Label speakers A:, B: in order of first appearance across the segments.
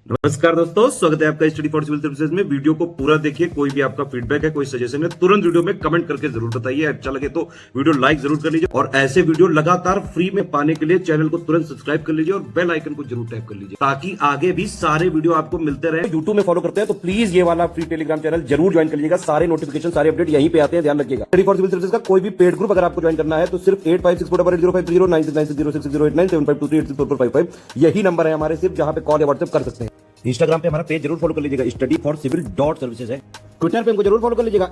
A: नमस्कार दोस्तों, स्वागत है आपका स्टडी फॉर सिविल सर्विसेज में। वीडियो को पूरा देखिए। कोई भी आपका फीडबैक है, कोई सजेशन है, तुरंत वीडियो में कमेंट करके जरूर बताइए। अच्छा लगे तो वीडियो लाइक जरूर कर लीजिए और ऐसे वीडियो लगातार फ्री में पाने के लिए चैनल को तुरंत सब्सक्राइब कर लीजिए और बेल आइकन को जरूर टैप कर लीजिए ताकि आगे भी सारे वीडियो आपको मिलते रहे। यूट्यूब में फॉलो करते हैं तो प्लीज ये वाला फ्री टेलीग्राम चैनल जरूर ज्वाइन कर लीजिएगा। सारे नोटिफिकेशन, सारे अपडेट यहीं पे आते हैं, ध्यान रखिएगा। स्टडी फॉर सिविल सर्विसेज का कोई भी पेड ग्रुप अगर आपको ज्वाइन करना है तो सिर्फ 856480560660897462360455 यही नंबर है हमारे, सिर्फ जहां पे कॉल या व्हाट्सएप कर सकते हैं। इंस्टाग्राम पे हमारा पेज जरूर फॉलो कर लीजिएगा, studyforcivil.services है। ट्विटर पे हमको जरूर फॉलो कर लीजिएगा,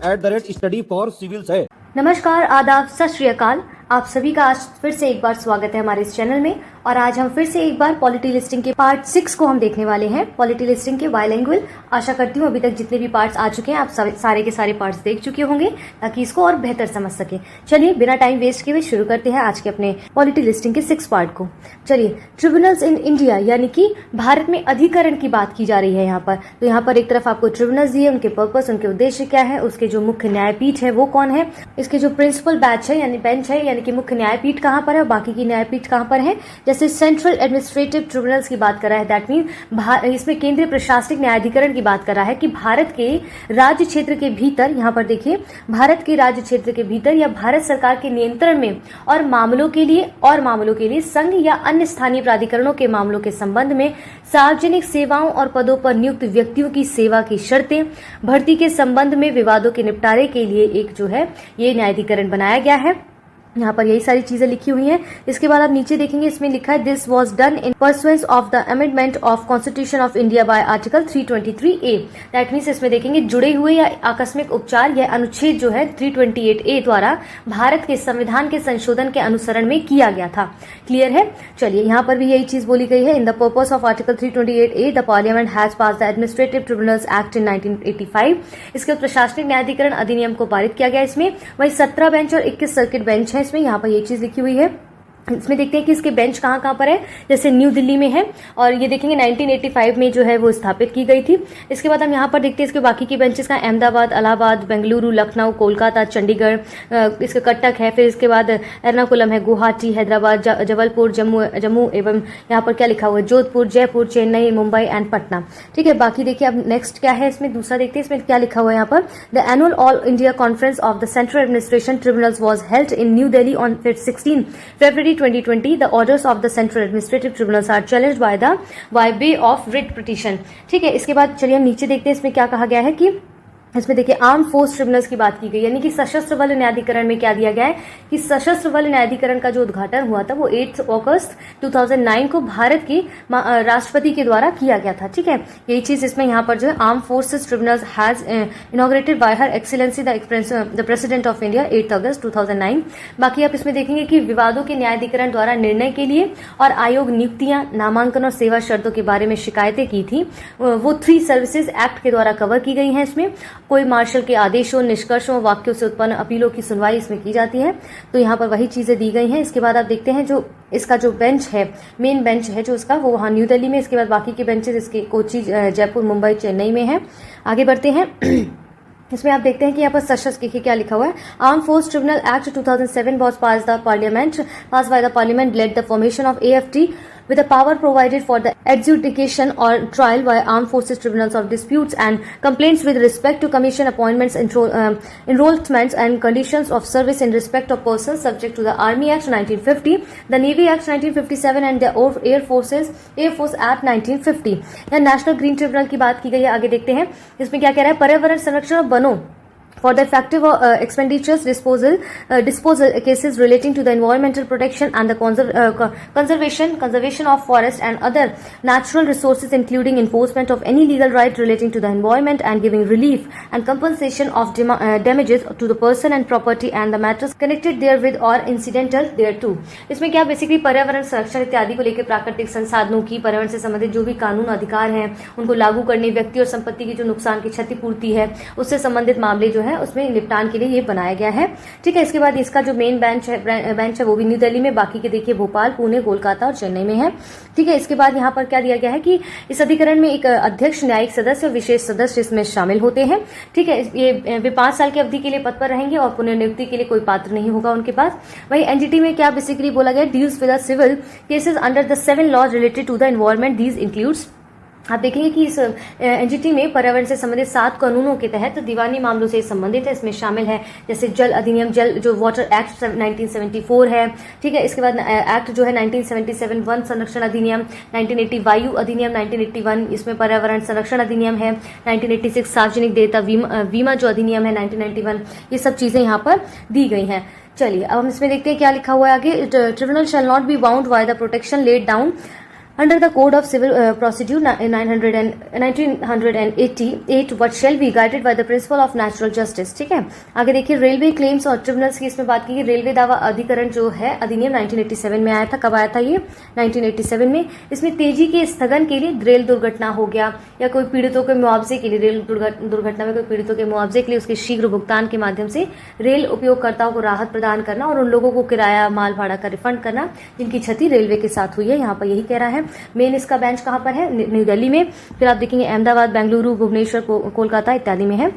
A: @studyforcivils है।
B: नमस्कार, आदाब, सत श्री अकाल। आप सभी का आज फिर से एक बार स्वागत है हमारे इस चैनल में। और आज हम फिर से एक बार पॉलिटी लिस्टिंग के पार्ट 6 को हम देखने वाले हैं। पॉलिटी लिस्टिंग के बायलैंग्वेज, आशा करती हूँ अभी तक जितने भी पार्ट्स आ चुके हैं आप सारे के सारे पार्ट्स देख चुके होंगे ताकि इसको और बेहतर समझ सके। चलिए बिना टाइम वेस्ट किए शुरू करते हैं आज के अपने पॉलिटी लिस्टिंग के 6 पार्ट को। चलिए, ट्रिब्यूनल्स इन इंडिया यानी कि भारत में अधिकरण की बात की जा रही है यहाँ पर। तो यहाँ पर एक तरफ आपको ट्रिब्यूनल्स दिए, उनके पर्पस, उनके उद्देश्य क्या है, उसके जो मुख्य न्यायपीठ है वो कौन है, इसके जो प्रिंसिपल बेंच है यानी कि मुख्य न्यायपीठ कहाँ पर है और बाकी की न्यायपीठ कहाँ पर है। जैसे सेंट्रल एडमिनिस्ट्रेटिव ट्रिब्यूनल्स की बात कर रहा है, दैट मीन इसमें केंद्रीय प्रशासनिक न्यायाधिकरण की बात कर रहा है कि भारत के राज्य क्षेत्र के भीतर, यहाँ पर देखिए, भारत के राज्य क्षेत्र के भीतर या भारत सरकार के नियंत्रण में और मामलों के लिए संघ या अन्य स्थानीय प्राधिकरणों के मामलों के संबंध में सार्वजनिक सेवाओं और पदों पर नियुक्त व्यक्तियों की सेवा की शर्तें, भर्ती के संबंध में विवादों के निपटारे के लिए एक जो है ये न्यायाधिकरण बनाया गया है। यहाँ पर यही सारी चीजें लिखी हुई हैं। इसके बाद आप नीचे देखेंगे, इसमें लिखा है this was done in pursuance of the amendment of constitution of India by article 323A। That means इसमें देखेंगे जुड़े हुए या आकस्मिक उपचार या अनुच्छेद जो है 328A द्वारा भारत के संविधान के संशोधन के अनुसरण में किया गया था। क्लियर है? चलिए, यहाँ पर भी यही चीज बोली गई है। In the purpose of article 328A the parliament has pass the administrative tribunals act in 1985। इसके प्रशासनिक न्यायाधिकरण अधिनियम को पारित किया गया। इसमें वही 17 बेंच और 21 सर्किट बेंच है। इसमें यहाँ पर ये चीज लिखी हुई है। इसमें देखते हैं कि इसके बेंच कहाँ पर है। जैसे न्यू दिल्ली में है और ये देखेंगे 1985 में जो है वो स्थापित की गई थी। इसके बाद हम यहाँ पर देखते हैं इसके बाकी की बेंचेस का अहमदाबाद, इलाहाबाद, बेंगलुरु, लखनऊ, कोलकाता, चंडीगढ़, इसका कटक है। फिर इसके बाद एर्नाकुलम है, गुवाहाटी, हैदराबाद, जबलपुर, जम्मू एवं यहाँ पर क्या लिखा हुआ है, जोधपुर, जयपुर, चेन्नई, मुंबई एंड पटना। ठीक है, बाकी देखिए अब नेक्स्ट क्या है, इसमें दूसरा देखते हैं इसमें क्या लिखा हुआ है। यहाँ पर the annual all India conference of the central administration tribunals was held in new Delhi on 16 February 2020. The orders of the Central Administrative Tribunals are challenged by way of writ petition. ठीक है, इसके बाद चलिए हम नीचे देखते हैं इसमें क्या कहा गया है कि इसमें देखिए आर्म फोर्स ट्रिब्यूनल्स की बात की गई, यानी कि सशस्त्र बल न्यायाधिकरण में क्या दिया गया है कि सशस्त्र बल न्यायाधिकरण का जो उद्घाटन हुआ था वो 8 अगस्त 2009 को भारत के राष्ट्रपति के द्वारा किया गया था। ठीक है, यही चीज इसमें यहाँ पर जो है arm forces tribunals has inaugurated bye her excellency the president of India 8 अगस्त 2009। बाकी आप इसमें देखेंगे कि विवादों के न्यायाधिकरण द्वारा निर्णय के लिए और आयोग नियुक्तियां, नामांकन और सेवा शर्तों के बारे में शिकायतें की थी वो 3 सर्विसेज एक्ट के द्वारा कवर की गई हैं। इसमें कोई मार्शल के आदेशों, निष्कर्षों, वाक्यों से उत्पन्न अपीलों की सुनवाई इसमें की जाती है। तो यहाँ पर वही चीजें दी गई हैं। इसके बाद आप देखते हैं जो इसका जो बेंच है, मेन बेंच है जो इसका, वो वहाँ न्यू दिल्ली में। इसके बाद बाकी के बेंचेस इसके कोची, जयपुर, मुंबई, चेन्नई में है। आगे बढ़ते हैं। इसमें आप देखते हैं कि यहाँ पर सशस्त्र देखिए क्या लिखा हुआ है। Arm force tribunal act 2007 was passed by the parliament led the formation of AFT with the power provided for the adjudication or trial by armed forces tribunals of disputes and complaints with respect to commission appointments, enrollments and conditions of service in respect of persons subject to the Army Act 1950, the Navy Act 1957 and the Air Force Act 1950। यहाँ national green tribunal की बात की गई है। आगे देखते हैं इसमें क्या कह रहा है। पर्यावरण संरक्षण और वनों for the effective expenditures disposal cases relating to the environmental protection and the conservation of forest and other natural resources, including enforcement of any legal right relating to the environment and giving relief and compensation of damages to the person and property and the matters connected therewith or incidental thereto। इसमें क्या basically पर्यावरण संरक्षण इत्यादि को लेकर प्राकृतिक संसाधनों की, पर्यावरण से संबंधित जो भी कानून अधिकार हैं उनको लागू करने, व्यक्ति और संपत्ति की जो नुकसान की क्षतिपूर्ति है उससे संबंधित मामले जो है उसमें निपटान के लिए ये बनाया गया है। ठीक है, इसके बाद इसका जो मेन बेंच है वो भी न्यू दिल्ली में, बाकी के देखिए भोपाल, पुणे, कोलकाता और चेन्नई में है। ठीक है, इसके बाद यहाँ पर क्या दिया गया है कि इस अधिकरण में एक अध्यक्ष, न्यायिक सदस्य और विशेष सदस्य इसमें शामिल होते हैं। ठीक है, ये वे 5 साल की अवधि के लिए पद पर रहेंगे और पुनर्नियुक्ति के लिए कोई पात्र नहीं होगा उनके पास। वही एनजीटी में क्या बेसिकली बोला गया, deals with the civil cases under the 7 laws related to the environment. These includes आप देखेंगे कि इस एनजीटी में पर्यावरण से संबंधित 7 कानूनों के तहत दीवानी मामलों से संबंधित है। इसमें शामिल है जैसे जल अधिनियम, जल जो वाटर एक्ट 1974 है, ठीक है। इसके बाद एक्ट जो है 1977 वन संरक्षण अधिनियम, 1980 वायु अधिनियम 1981, इसमें पर्यावरण संरक्षण अधिनियम है, 1986 सार्वजनिक देयता बीमा जो अधिनियम है 1991, ये सब चीजें यहाँ पर दी गई हैं। चलिए अब हम इसमें देखते हैं क्या लिखा हुआ है आगे। Tribunal shall not be bound by the protection laid down under the Code of Civil Procedure 1988 but shall be guided by the principle of natural justice, ठीक है। आगे देखिए रेलवे क्लेम्स और ट्रिब्यूनल्स की इसमें बात की। रेलवे दावा अधिकरण जो है अधिनियम 1987 में आया था। कब आया था ये? 1987 में। इसमें तेजी के स्थगन के लिए रेल दुर्घटना हो गया या कोई पीड़ितों के मुआवजे के लिए, रेल दुर्घटना में कोई पीड़ितों के मुआवजे के लिए उसके शीघ्र भुगतान के माध्यम से रेल उपयोगकर्ताओं को राहत प्रदान करना और उन लोगों को किराया माल भाड़ा का रिफंड करना जिनकी क्षति रेलवे के साथ हुई है। यहाँ पर यही कह रहा है। मेन इसका बेंच कहाँ पर है? न्यू दिल्ली में। फिर आप देखेंगे अहमदाबाद, बेंगलुरु, भुवनेश्वर, कोलकाता इत्यादि में है।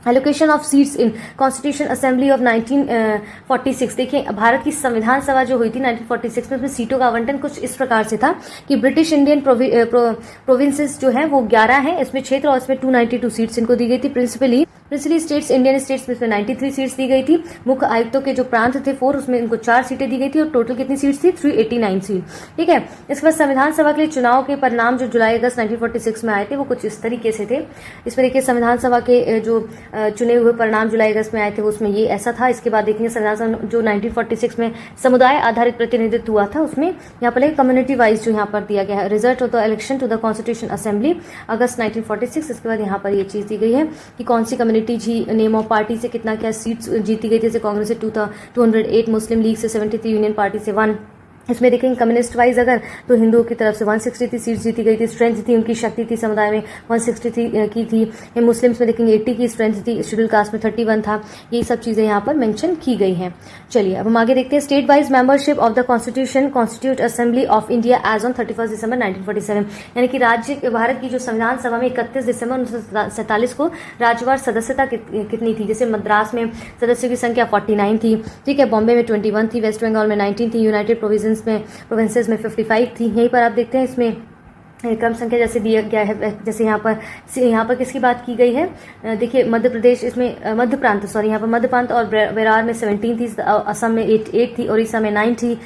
B: Allocation of seats in constitution assembly of 1946। देखिए भारत की संविधान सभा जो हुई थी 1946 में, उसमें सीटों का आवंटन कुछ इस प्रकार से था कि ब्रिटिश इंडियन प्रोविंसेस जो है वो 11 हैं इसमें क्षेत्र, और इसमें 292 सीट्स इनको दी गई थी। प्रिंसिपली स्टेट्स, इंडियन स्टेट्स में इसमें 93 सीट्स दी गई थी। मुख्य आयुक्तों के जो प्रांत थे 4, उसमें इनको 4 सीटें दी गई थी और टोटल कितनी सीट्स थी? 389 सीट, ठीक है। इसके बाद संविधान सभा के लिए चुनाव के परिणाम जो जुलाई अगस्त 1946 में आए थे वो कुछ इस तरीके से थे। इसमें देखिए संविधान सभा के जो चुने हुए परिणाम जुलाई अगस्त में आए थे उसमें ये ऐसा था। इसके बाद देखेंगे संविधान जो 1946 में समुदाय आधारित प्रतिनिधित्व हुआ था उसमें यहाँ पर कम्युनिटी वाइज जो यहाँ पर दिया गया है। Result of the election to the constitution assembly August 1946। इसके बाद यहाँ पर ये चीज दी गई है कि कौन सी कम्युनिटी जी, नेम ऑफ पार्टी से कितना क्या सीट्स जीती गई थी। जैसे कांग्रेस से 208, मुस्लिम लीग से 73, यूनियन पार्टी से 1। इसमें देखेंगे कम्युनिस्ट वाइज अगर तो हिंदुओं की तरफ से 163 सीट जीती गई थी। स्ट्रेंथ थी उनकी, शक्ति थी समुदाय में 163 की थी। मुस्लिम्स में देखेंगे 80 की स्ट्रेंथ थी। शेड्यूल कास्ट में 31 था। ये सब चीजें यहाँ पर मेंशन की गई हैं। चलिए अब हम आगे देखते हैं। State wise membership of the constitution constitute assembly of India as on 31 December 1947। यानी कि राज्य भारत की जो संविधान सभा में 31 दिसंबर 1947 को राज्यवार सदस्यता कितनी थी। जैसे मद्रास में सदस्यों की संख्या 49 थी, ठीक है। बॉम्बे में 21 थी, वेस्ट बंगाल में 19 थी, यूनाइटेड प्रोविंसेस में 55 थी। यहीं पर आप देखते हैं इसमें क्रम संख्या जैसे दिया गया है। जैसे यहाँ पर किसकी बात की गई है? देखिए मध्य प्रदेश, इसमें मध्य प्रांत और बेरार में 17 थी, असम में 8 थी, उड़ीसा में 9 थी,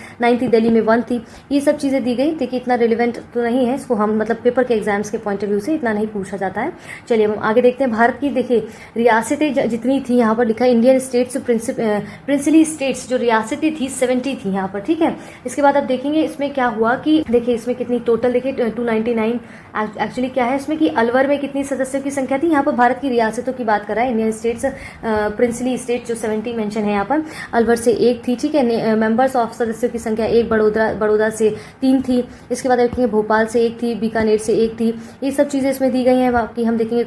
B: दिल्ली में 1 थी। ये सब चीजें दी गई। देखिए इतना रिलेवेंट तो नहीं है, इसको हम मतलब पेपर के एग्जाम्स के पॉइंट ऑफ व्यू से इतना नहीं पूछा जाता है। चलिए हम आगे देखते हैं। भारत की देखिए रियासतें जितनी थी यहाँ पर लिखा है इंडियन स्टेट्स प्रिंसिपली स्टेट्स जो रियासतें थी 70 थी यहाँ पर, ठीक है। इसके बाद आप देखेंगे इसमें क्या हुआ कि देखिए इसमें कितनी टोटल देखिए 299 एक्चुअली क्या है इसमें कि अलवर में कितनी सदस्यों की संख्या थी। यहाँ पर भारत की रियासतों की बात कर रहा है। इंडियन स्टेट्स प्रिंसिपली स्टेट जो 70 मेंशन है यहाँ पर, अलवर से 1 थी, ठीक है। मेंबर्स ऑफ सदस्यों की संख्या 1, बड़ौदा से 3 थी। इसके बाद देखेंगे भोपाल से 1 थी, बीकानेर से 1 थी। ये सब चीजें इसमें दी गई हैं। बाकी हम देखेंगे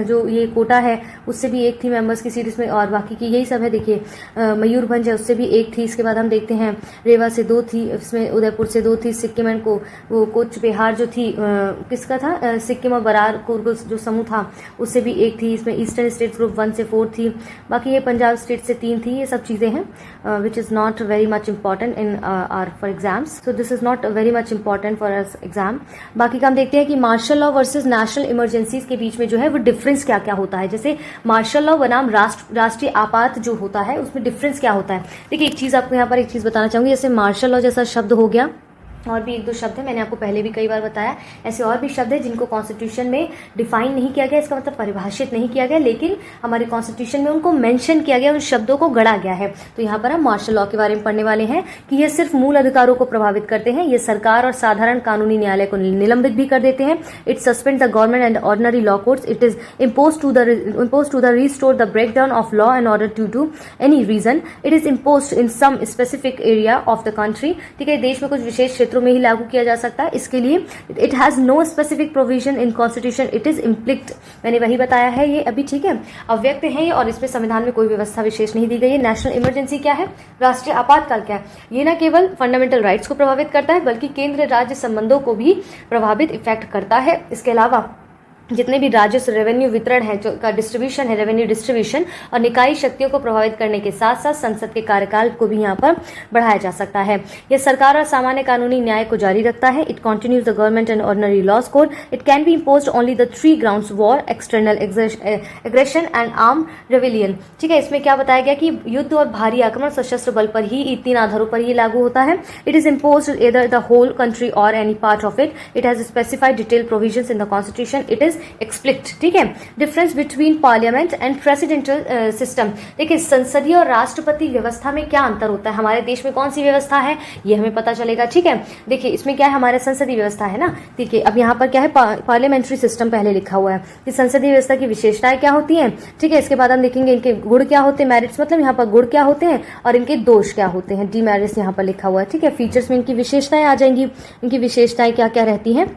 B: जो ये कोटा है उससे भी 1 थी मेंबर्स की सीट इसमें, और बाकी की यही सब है। देखिए मयूरभंज है उससे भी 1 थी। इसके बाद हम देखते हैं रेवा से 2 थी, इसमें उदयपुर से 2 थी, सिक्किम एंड वो कूच बिहार जो थी किसका था? सिक्किम और बरार कुर्ग जो समूह था उससे भी 1 थी। इसमें ईस्टर्न स्टेट्स ग्रुप 1 से 4 थी। बाकी ये पंजाब स्टेट से 3 थी। ये सब चीजें हैं which is not very much important in are for exams. So this is not very much important for us exam. बाकी का हम देखते हैं कि martial law versus national emergencies के बीच में जो है वो डिफरेंस क्या क्या होता है। जैसे मार्शल लॉ बनाम राष्ट्रीय आपात जो होता है उसमें डिफरेंस क्या होता है। देखिए एक चीज आपको यहाँ पर एक चीज बताना चाहूंगी। जैसे मार्शल लॉ जैसा शब्द हो गया, और भी 1-2 शब्द है, मैंने आपको पहले भी कई बार बताया। ऐसे और भी शब्द है जिनको कॉन्स्टिट्यूशन में डिफाइन नहीं किया गया, इसका मतलब परिभाषित नहीं किया गया, लेकिन हमारे कॉन्स्टिट्यूशन में उनको मेंशन किया गया, उन शब्दों को गढ़ा गया है। तो यहाँ पर हम मार्शल लॉ के बारे में पढ़ने वाले हैं कि ये सिर्फ मूल अधिकारों को प्रभावित करते हैं। ये सरकार और साधारण कानूनी न्यायालय को निलंबित भी कर देते हैं। It suspend the government and ordinary law courts. It is impose to the restore the breakdown of law and order due to any reason. It is impose in some specific area of the country, ठीक है। देश में कुछ विशेष क्षेत्रों में ही लागू किया जा सकता है। इसके लिए it has no specific provision in constitution, it is implicit. मैंने वही बताया है ये अभी, ठीक है। अव्यक्त है ये और इसमें संविधान में कोई व्यवस्था विशेष नहीं दी गई है। नेशनल इमरजेंसी क्या है? राष्ट्रीय आपातकाल क्या है? ये न केवल फंडामेंटल राइट्स को प्रभावित करता है बल्कि केंद्र राज्य संबंधों को भी प्रभावित इफेक्ट करता है। इसके अलावा जितने भी राजस्व रेवेन्यू वितरण है जो का डिस्ट्रीब्यूशन है, रेवेन्यू डिस्ट्रीब्यूशन और निकाय शक्तियों को प्रभावित करने के साथ साथ संसद के कार्यकाल को भी यहाँ पर बढ़ाया जा सकता है। यह सरकार और सामान्य कानूनी न्याय को जारी रखता है। It continues the government and ordinary laws code. It can be imposed only the 3 grounds war, external aggression and arm rebellion. ठीक है, इसमें क्या बताया गया कि युद्ध और भारी आक्रमण सशस्त्र बल पर ही 3 आधारों पर ही लागू होता है। It is imposed either the whole country or any part of it. It has specified detailed provisions in the constitution. It is explicit. ठीक है, difference between parliament and presidential system. देखिए, संसदीय और राष्ट्रपति व्यवस्था में क्या अंतर होता है, हमारे देश में कौन सी व्यवस्था है ये हमें पता चलेगा। ठीक है, देखिए इसमें क्या है, हमारे संसदीय व्यवस्था है ना। ठीक है, अब यहाँ पर क्या है, पार्लियामेंट्री सिस्टम पहले लिखा हुआ है कि संसदीय व्यवस्था की विशेषताएं क्या होती हैं। ठीक है, इसके बाद हम देखेंगे इनके गुण क्या होते हैं, मेरिट्स मतलब यहाँ पर गुण क्या होते हैं और इनके दोष क्या होते हैं, डीमेरिट्स यहाँ पर लिखा हुआ है। ठीक है, फीचर्स में इनकी विशेषताएं आ जाएंगी, इनकी विशेषताएं क्या क्या रहती हैं।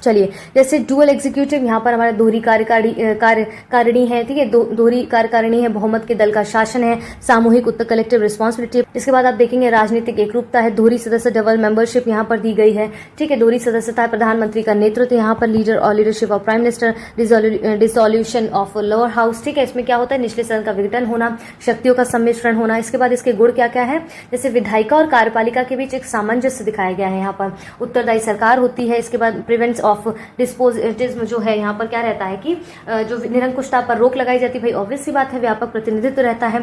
B: चलिए, जैसे डुअल एग्जीक्यूटिव, यहाँ पर हमारा दोहरी कार्यकारिणी है। ठीक है, दोहरी कार्यकारिणी है, बहुमत के दल का शासन है, सामूहिक उत्तर कलेक्टिव रिस्पॉन्सिबिलिटी। इसके बाद आप देखेंगे राजनीतिक एकरूपता है, दोहरी सदस्य डबल मेंबरशिप यहाँ पर दी गई है। ठीक है, दोहरी सदस्यता, प्रधानमंत्री का नेतृत्व यहाँ पर, लीडर और leadership of prime minister, dissolution of lower house. ठीक है, इसमें क्या होता है, निचले सदन का विघटन होना, शक्तियों का सम्मिश्रण होना। इसके बाद इसके गुण क्या क्या है, जैसे विधायिका और कार्यपालिका के बीच एक सामंजस्य दिखाया गया है। यहाँ पर उत्तरदायी सरकार होती है। इसके बाद प्रिवेंट्स ऑफ डिस्पोजिटिज्म जो है, यहाँ पर क्या रहता है कि जो निरंकुशता पर रोक लगाई जाती है, भाई ऑब्वियस सी बात है, व्यापक प्रतिनिधित्व रहता है।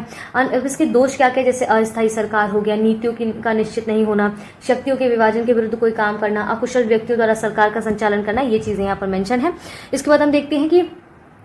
B: इसके दोष क्या क्या, जैसे अस्थायी सरकार हो गया, नीतियों का निश्चित नहीं होना, शक्तियों के विभाजन के विरुद्ध कोई काम करना, अकुशल व्यक्तियों द्वारा सरकार का संचालन करना, ये चीजें यहाँ पर मेंशन है। इसके बाद हम देखते हैं कि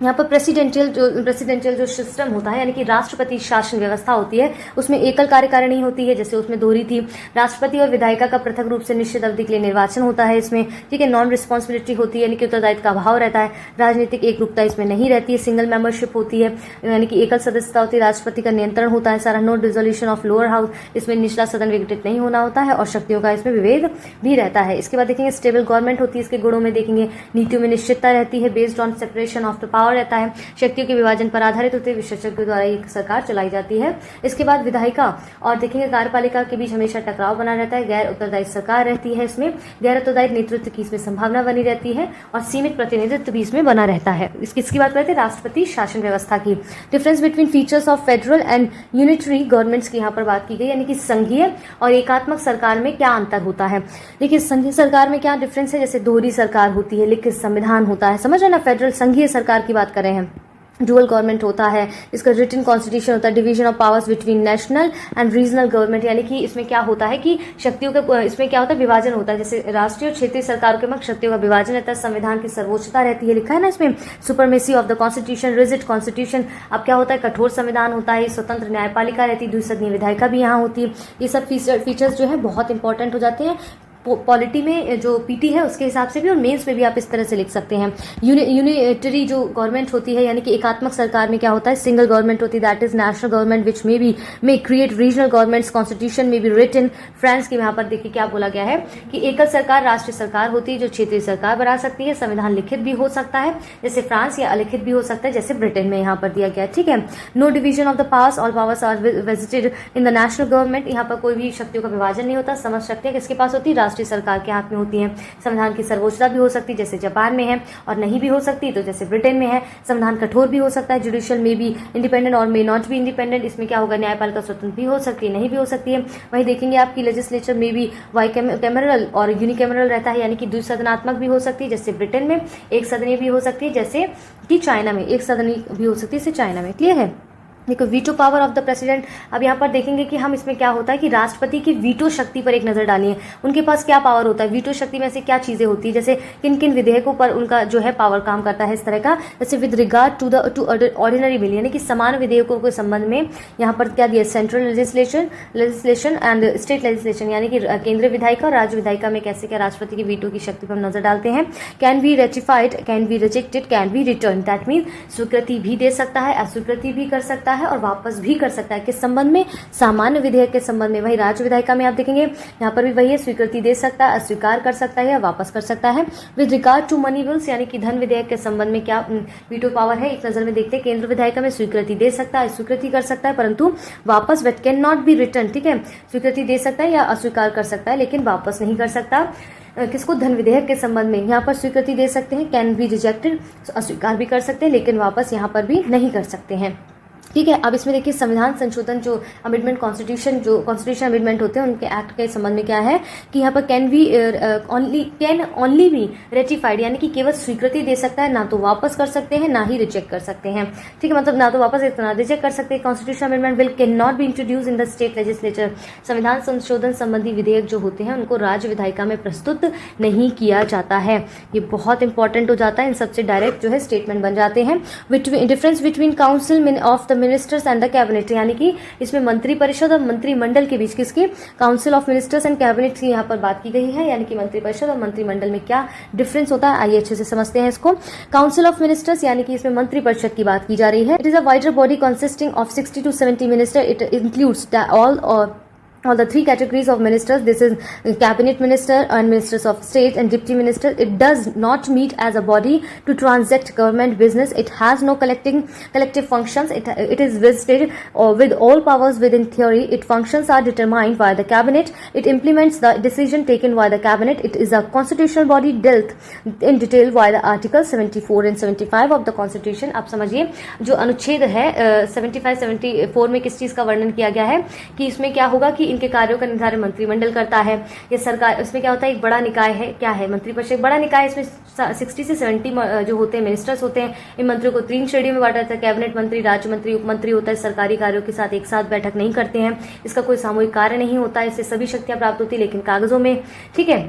B: यहाँ पर प्रेसिडेंशियल जो सिस्टम होता है, यानी कि राष्ट्रपति शासन व्यवस्था होती है, उसमें एकल कार्यकारिणी होती है, जैसे उसमें दोहरी थी। राष्ट्रपति और विधायिका का पृथक रूप से निश्चित अवधि के लिए निर्वाचन होता है इसमें। ठीक है, नॉन रिस्पॉन्सिबिलिटी होती है, यानी कि उत्तरदायित्व का अभाव रहता है। राजनीतिक एकरूपता इसमें नहीं रहती है। सिंगल मेंबरशिप होती है, यानी कि एकल सदस्यता होती है। राष्ट्रपति का नियंत्रण होता है सारा। No dissolution of lower house, इसमें निचला सदन विघटित नहीं होना होता है और शक्तियों का इसमें विभेद भी रहता है। इसके बाद देखेंगे स्टेबल गवर्नमेंट होती है, इसके गुणों में देखेंगे नीतियों में निश्चितता रहती है, based on separation of the power रहता है, शक्तियों के विभाजन पर आधारित होते हुए विशेषज्ञों द्वारा एक सरकार चलाई जाती है। इसके बाद विधायिका और देखेंगे कार्यपालिका के बीच हमेशा टकराव बना रहता है। गैर उत्तरदायी सरकार रहती है, इसमें गैर उत्तरदायी नेतृत्व की इसमें संभावना बनी रहती है और सीमित प्रतिनिधित्व भी इसमें बना रहता है। इसकी बात करते हैं राष्ट्रपति शासन व्यवस्था की। Difference between features of federal and unitary governments की यहाँ पर बात की गई, यानी कि संघीय और एकात्मक सरकार में क्या अंतर होता है। देखिए, संघीय सरकार में क्या डिफरेंस है, जैसे दोहरी सरकार होती है, लिखित संविधान होता है, समझ रहे ना। फेडरल संघीय सरकार की बात कर रहे हैं, डुअल गवर्नमेंट होता है, इसका रिटन कॉन्स्टिट्यूशन होता है, division of powers between national and regional government, यानी कि इसमें क्या होता है कि शक्तियों का इसमें क्या होता है, विभाजन होता है। जैसे राष्ट्रीय और क्षेत्रीय सरकारों के मध्य शक्तियों का विभाजन रहता है। संविधान की सर्वोच्चता रहती है, लिखा है ना इसमें, supremacy of the constitution, rigid constitution. अब क्या होता है, कठोर संविधान होता है, स्वतंत्र न्यायपालिका रहती है, द्विसदनीय विधायिका भी यहाँ होती है। ये सब फीचर्स जो है बहुत इंपॉर्टेंट हो जाते हैं पॉलिटी में, जो पीटी है उसके हिसाब से भी, और मेंस में भी आप इस तरह से लिख सकते हैं। यूनिटरी जो गवर्नमेंट होती है, यानी कि एकात्मक सरकार में क्या होता है, सिंगल गवर्नमेंट होती है, that is national government which may create regional governments, constitution में भी रिटन। फ्रांस के यहाँ पर देखिए क्या बोला गया है कि एकल सरकार राष्ट्रीय सरकार होती है जो क्षेत्रीय सरकार बना सकती है। संविधान लिखित भी हो सकता है जैसे फ्रांस, या अलिखित भी हो सकता है जैसे ब्रिटेन में यहाँ पर दिया गया है। ठीक है, no division of the powers, all powers are vested in the national government. यहाँ पर कोई भी शक्तियों का विभाजन नहीं होता, समझ शक्तियां किसके पास होती है, राष्ट्रीय सरकार के हाथ में होती है। संविधान की सर्वोच्चता भी हो सकती है जैसे जापान में है, और नहीं भी हो सकती तो जैसे ब्रिटेन में है। संविधान कठोर भी हो सकता है, जुडिशियल में भी इंडिपेंडेंट और मे नॉट भी इंडिपेंडेंट। इसमें क्या होगा, न्यायपालिका स्वतंत्र भी हो सकती है, नहीं भी हो सकती है। वहीं देखेंगे आपकी लेजिस्लेचर में भी बाइकैमरल और यूनिकैमरल रहता है, यानी कि द्विसदनात्मक भी हो सकती है जैसे ब्रिटेन में, एक सदनीय भी हो सकती है जैसे कि चाइना में, एक सदनीय भी हो सकती है जैसे चाइना में। क्लियर है। देखो, veto power of the president. अब यहाँ पर देखेंगे कि हम इसमें क्या होता है कि राष्ट्रपति की वीटो शक्ति पर एक नजर डालिए, उनके पास क्या पावर होता है। वीटो शक्ति में से क्या चीजें होती है, जैसे किन किन विधेयकों पर उनका जो है पावर काम करता है, इस तरह का। जैसे with regard to ordinary bill, यानी कि समान विधेयकों के संबंध में यहाँ पर क्या दिया, central legislation and state legislation, यानी कि केंद्रीय विधायिका और राज्य विधायिका में कैसे क्या राष्ट्रपति की वीटो की शक्ति पर हम नजर डालते हैं। Can be ratified, can be rejected, can be return, that mean स्वीकृति भी दे सकता है, अस्वीकृति भी कर सकता है और वापस भी कर सकता है। किस संबंध में, सामान्य विधेयक के संबंध में। वही राज्य विधायिका में आप देखेंगे यहाँ पर भी वही है, स्वीकृति दे सकता है, अस्वीकार कर सकता है या वापस कर सकता है। With regard to money bills, यानी कि धन विधेयक के संबंध में क्या वीटो पावर है, एक नजर में देखते हैं। केंद्र विधायिका में स्वीकृति दे सकता है, स्वीकृति कर सकता है, परंतु वापस कैन नॉट बी रिटर्न। ठीक है, स्वीकृति दे सकता है या अस्वीकार कर सकता है लेकिन वापस नहीं कर सकता। किसको, धन विधेयक के संबंध में यहाँ पर स्वीकृति दे सकते हैं, कैन बी रिजेक्टेड, अस्वीकार भी कर सकते हैं, लेकिन वापस यहाँ पर भी नहीं कर सकते हैं। ठीक है, अब इसमें देखिए संविधान संशोधन जो अमेंडमेंट कॉन्स्टिट्यूशन अमेंडमेंट होते हैं उनके एक्ट के संबंध में क्या है कि यहाँ पर कैन ओनली बी रेटिफाइड, यानी कि केवल स्वीकृति दे सकता है, ना तो वापस कर सकते हैं ना ही रिजेक्ट कर सकते हैं। ठीक है, मतलब ना तो वापस ना रिजेक्ट कर सकते हैं। Constitution amendment bill can not be introduce in the state legislature, संविधान संशोधन संबंधी विधेयक जो होते हैं उनको राज्य विधायिका में प्रस्तुत नहीं किया जाता है। ये बहुत इंपॉर्टेंट हो जाता है, इन सबसे डायरेक्ट जो है स्टेटमेंट बन जाते हैं। Difference between council of the ministers and the cabinet, यानी कि इसमें मंत्री परिषद और मंत्रिमंडल के बीच किसके, council of ministers and cabinet की यहाँ पर बात की गई है, यानी कि मंत्री परिषद और मंत्रिमंडल में क्या डिफरेंस होता है, आइए अच्छे से समझते हैं इसको। काउंसिल ऑफ मिनिस्टर्स यानी कि इसमें मंत्री परिषद की बात की जा रही है। It is a wider body consisting of 60 to 70 minister. It includes all the three categories of ministers. This is cabinet minister and ministers of state and deputy minister. It does not meet as a body to transact government business. It has no collective functions. It is vested with all powers within theory. Its functions are determined by the cabinet. It implements the decision taken by the cabinet. It is a constitutional body dealt in detail by the articles 74 and 75 of the constitution. आप समझिए जो अनुच्छेद है 75-74 में किस चीज का वर्णन किया गया है कि इसमें क्या होगा कि इनके कार्यों का निर्धारण मंत्रिमंडल करता है। ये सरकार, इसमें क्या होता है, एक बड़ा निकाय है, क्या है, मंत्रिपरिषद बड़ा निकाय। इसमें 60 से 70 जो होते हैं मिनिस्टर्स होते हैं। इन मंत्रियों को 3 श्रेणियों में बांटा जाता है, कैबिनेट मंत्री, राज्य मंत्री, उप मंत्री होता है। सरकारी कार्यों के साथ एक साथ बैठक नहीं करते हैं, इसका कोई सामूहिक कार्य नहीं होता है, इससे सभी शक्तियां प्राप्त होती है लेकिन कागजों में। ठीक है,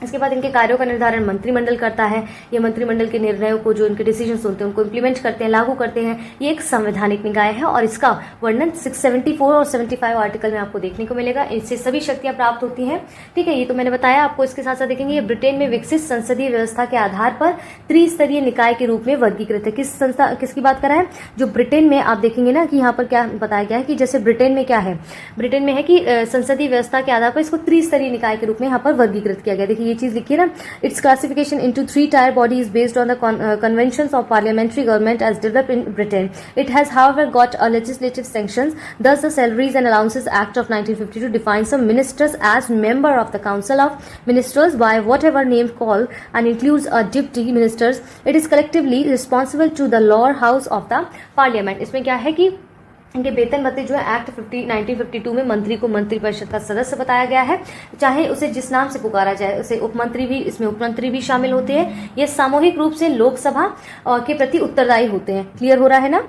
B: इसके बाद इनके कार्यों का निर्धारण मंत्रिमंडल करता है। ये मंत्रिमंडल के निर्णयों को, जो इनके डिसीजंस होते हैं उनको इंप्लीमेंट करते हैं, लागू करते हैं। ये एक संवैधानिक निकाय है और इसका वर्णन 674 और 75 आर्टिकल में आपको देखने को मिलेगा। इससे सभी शक्तियां प्राप्त होती हैं। ठीक है, ये तो मैंने बताया आपको। इसके साथ साथ देखेंगे ये ब्रिटेन में विकसित संसदीय व्यवस्था के आधार पर त्रिस्तरीय निकाय के रूप में वर्गीकृत है। किसकी बात कर रहा है, जो ब्रिटेन में आप देखेंगे ना कि यहाँ पर क्या बताया गया है कि जैसे ब्रिटेन में क्या है, ब्रिटेन में है कि संसदीय व्यवस्था के आधार पर इसको त्रिस्तरीय निकाय के रूप में यहाँ पर वर्गीकृत किया गया। देखिए ये चीज लिखिए ना, it's classification into 3 tier body is based on the conventions of parliamentary government as developed in Britain. It has however got a legislative sanctions. Thus the Salaries and Allowances Act of 1952 defines some ministers as member of the Council of Ministers by whatever name called and includes a deputy ministers. It is collectively responsible to the lower house of the parliament. इसमें क्या है कि इनके वेतन भत्ते जो है act 1952 में मंत्री को मंत्री परिषद का सदस्य बताया गया है, चाहे उसे जिस नाम से पुकारा जाए। उसे उपमंत्री भी, इसमें उपमंत्री भी शामिल होते हैं। ये सामूहिक रूप से लोकसभा के प्रति उत्तरदायी होते हैं। क्लियर हो रहा है ना।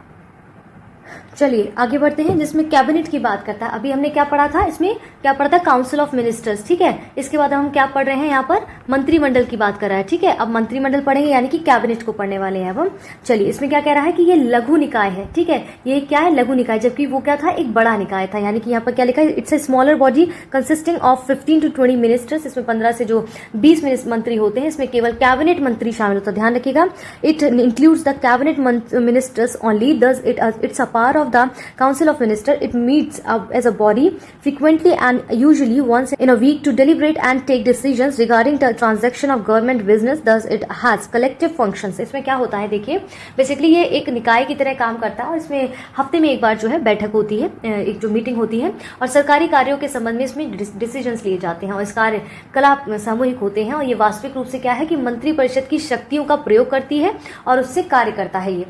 B: चलिए आगे बढ़ते हैं, जिसमें कैबिनेट की बात करता है। अभी हमने क्या पढ़ा था, इसमें क्या पढ़ा था, काउंसिल ऑफ मिनिस्टर्स। ठीक है, इसके बाद हम क्या पढ़ रहे हैं, यहाँ पर मंत्रिमंडल की बात कर रहा है। ठीक है, अब मंत्रिमंडल पढ़ेंगे यानी कि कैबिनेट को पढ़ने वाले हैं अब हम। चलिए, इसमें क्या कह रहा है कि ये लघु निकाय है। ठीक है, ये क्या है, लघु निकाय, जबकि वो क्या था, एक बड़ा निकाय था। यानी कि यहाँ पर क्या लिखा है, it's a smaller body consisting of 15 to 20 ministers. इसमें 15 से जो 20 मंत्री होते हैं, इसमें केवल कैबिनेट मंत्री शामिल होता है, ध्यान रखिएगा। It includes the cabinet ministers only, thus it's a part of the Council of Ministers. It meets as a body frequently and usually once in a week to deliberate and take decisions regarding the transaction of government business. Thus it has collective functions. इसमें क्या होता है, देखिए basically ये एक निकाय की तरह काम करता है और इसमें हफ्ते में एक बार जो है बैठक होती है, एक जो मीटिंग होती है और सरकारी कार्यों के संबंध में इसमें डिसीजंस लिए जाते हैं और इस कार्य कला सामूहिक होते हैं और ये वास्तविक रूप से क्या है कि मंत्री परिषद की शक्तियों का प्रयोग करती है और उससे कार्य करता है ये।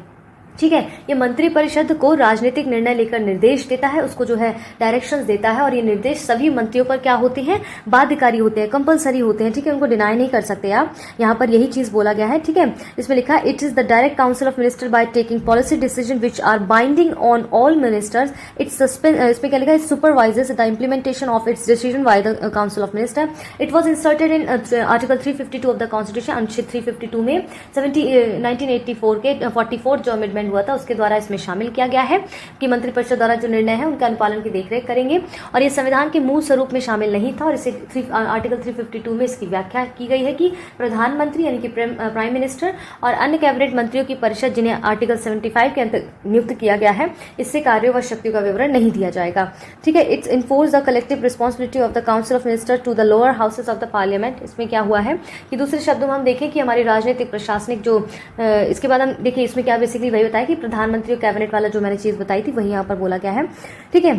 B: ठीक है, ये मंत्री परिषद को राजनीतिक निर्णय लेकर निर्देश देता है, उसको जो है डायरेक्शंस देता है और ये निर्देश सभी मंत्रियों पर क्या होते हैं, बाध्यकारी होते हैं, कंपलसरी होते हैं। ठीक है, उनको डिनाई नहीं कर सकते आप, यहाँ पर यही चीज बोला गया है। ठीक है, इसमें लिखा है it is the direct council of minister by taking policy decision which are binding on all ministers. इसमें क्या लिखा है, supervises the implementation of its decision by the council of minister. It was inserted in article 352 of the constitution. अनुच्छेद 352 में 1984 के 44 जो amendment हुआ था उसके द्वारा इसमें शामिल किया गया है कि मंत्रिपरिषद द्वारा जो निर्णय है उनके अनुपालन की देखरेख करेंगे और ये संविधान के मूल स्वरूप में शामिल नहीं था और इसे आर्टिकल 352 में इसकी व्याख्या की गई है कि प्रधानमंत्री यानी कि प्राइम मिनिस्टर और अन्य कैबिनेट मंत्रियों की परिषद जिन्हें आर्टिकल 75 के अंतर्गत नियुक्त किया गया है, इससे कार्यों व शक्तियों का विवरण नहीं दिया जाएगा। ठीक है, its enforce the collective responsibility of the council of minister to the lower houses of the parliament. इसमें क्या हुआ है कि दूसरे शब्दों में हम देखें कि हमारी राजनीतिक प्रशासनिक जो इसके बाद हम देखिए इसमें क्या बेसिकली वही बताया कि प्रधानमंत्री और कैबिनेट वाला जो मैंने चीज बताई थी वही यहाँ पर बोला गया है। ठीक है,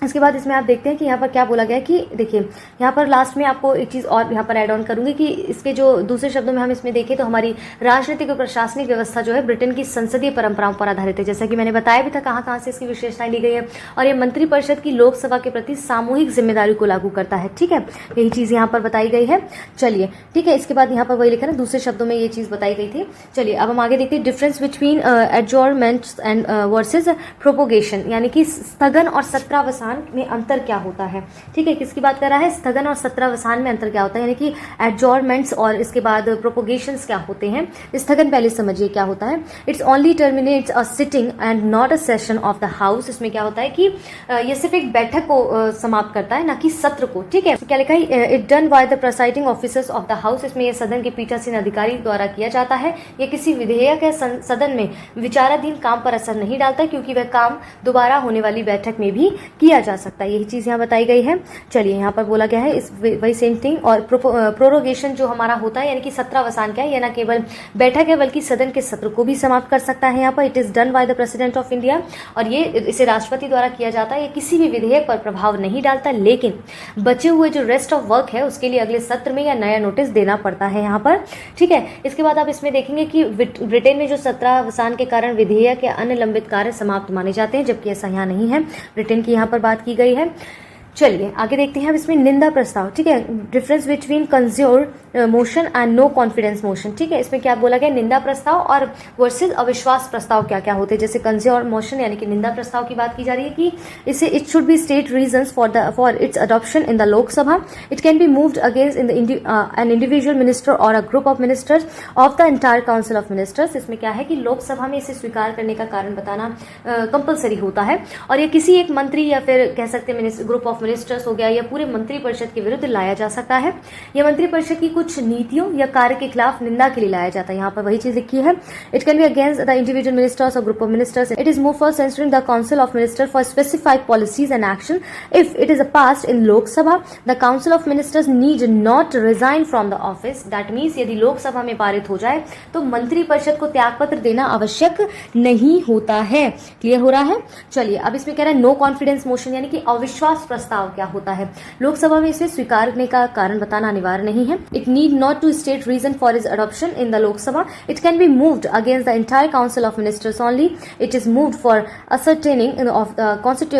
B: इसके बाद इसमें आप देखते हैं कि यहाँ पर क्या बोला गया है कि देखिए यहाँ पर लास्ट में आपको एक चीज़ और यहाँ पर ऐड ऑन करूंगी कि इसके जो दूसरे शब्दों में हम इसमें देखें तो हमारी राजनीतिक और प्रशासनिक व्यवस्था जो है ब्रिटेन की संसदीय परंपराओं पर आधारित है। जैसा कि मैंने बताया भी था कहाँ से इसकी विशेषताएं ली गई है, और ये मंत्रिपरिषद की लोकसभा के प्रति सामूहिक जिम्मेदारी को लागू करता है। ठीक है, यही चीज़ यहाँ पर बताई गई है। चलिए ठीक है, इसके बाद यहाँ पर वही लिखा ना, दूसरे शब्दों में ये चीज़ बताई गई थी। चलिए अब हम आगे देखते हैं difference between adjournments and versus prorogation, यानी कि स्थगन और सत्रावसान में अंतर क्या होता है। ठीक है, किसकी बात कर रहा है, स्थगन और सत्रावसान में अंतर क्या होता है, यानी कि एडजॉर्नमेंट्स और इसके बाद प्रोपोगेशंस क्या होते हैं। स्थगन पहले समझिए क्या होता है। It's only terminates a sitting and not a session of the house. इसमें क्या होता है कि ये सिर्फ एक बैठक को समाप्त करता है, ना कि सत्र को। ठीक है, तो क्या लिखा है, it done by the presiding officers of the house. इसमें यह सदन के पीठासीन अधिकारी द्वारा किया जाता है। यह किसी विधेयक या सदन में विचाराधीन काम पर असर नहीं डालता, क्योंकि वह काम दोबारा होने वाली बैठक में भी किया जा सकता है। यही चीज यहाँ बताई गई है। चलिए यहाँ पर बोला गया है इस वही सेम थिंग। और प्रोरोगेशन जो हमारा होता है, यानी कि सत्रावसान क्या है, यह न केवल बैठक है बल्कि सदन के सत्र को भी समाप्त कर सकता है। यहाँ पर it is done by the president of India, और ये इसे राष्ट्रपति द्वारा किया जाता है। ये किसी भी विधेयक पर प्रभाव नहीं डालता, लेकिन बचे हुए जो रेस्ट ऑफ वर्क है उसके लिए अगले सत्र में या नया नोटिस देना पड़ता है यहाँ पर। ठीक है, इसके बाद आप इसमें देखेंगे कि ब्रिटेन में जो सत्रावसान के कारण विधेयक या अन्य लंबित कार्य समाप्त माने जाते हैं, जबकि ऐसा यहाँ नहीं है। ब्रिटेन की यहाँ पर बात की गई है। चलिए आगे देखते हैं अब इसमें निंदा प्रस्ताव। ठीक है, difference between censure motion and no confidence motion. ठीक है, इसमें क्या बोला गया, निंदा प्रस्ताव और वर्सेस अविश्वास प्रस्ताव क्या क्या होते हैं। जैसे कंज्यूर मोशन यानी कि निंदा प्रस्ताव की बात की जा रही है कि इसे it should be state reasons for its adoption in the Lok Sabha. It can be moved against in an individual minister और a group of ministers of the entire council of ministers. इसमें क्या है कि लोकसभा में इसे स्वीकार करने का कारण बताना कंपलसरी होता है, और ये किसी एक मंत्री या फिर कह सकते हैं ग्रुप ऑफ मिनिस्टर्स हो गया या पूरे मंत्रिपरिषद के विरुद्ध लाया जा सकता है। यह मंत्रिपरिषद की कुछ नीतियों या कार्य के खिलाफ निंदा के लिए लाया जाता है। यहाँ पर वही चीज लिखी है, it can be against the individual ministers और group of ministers. It is move for censuring the council of minister for specified policies and action. If it is passed in Lok Sabha, the council of ministers need not resign from the office. That means यदि लोकसभा में पारित हो जाए तो मंत्रिपरिषद को त्यागपत्र देना आवश्यक नहीं होता है। क्लियर हो रहा है। चलिए अब इसमें कह रहा है नो कॉन्फिडेंस मोशन, यानी कि अविश्वास प्रस्ताव क्या होता है। लोकसभा में इसे स्वीकार करने का कारण बताना अनिवार्य नहीं है। It need not to state reason for is adoption in the Lok Sabha. It can be moved against the entire council of ministers only. It is moved for ascertaining of the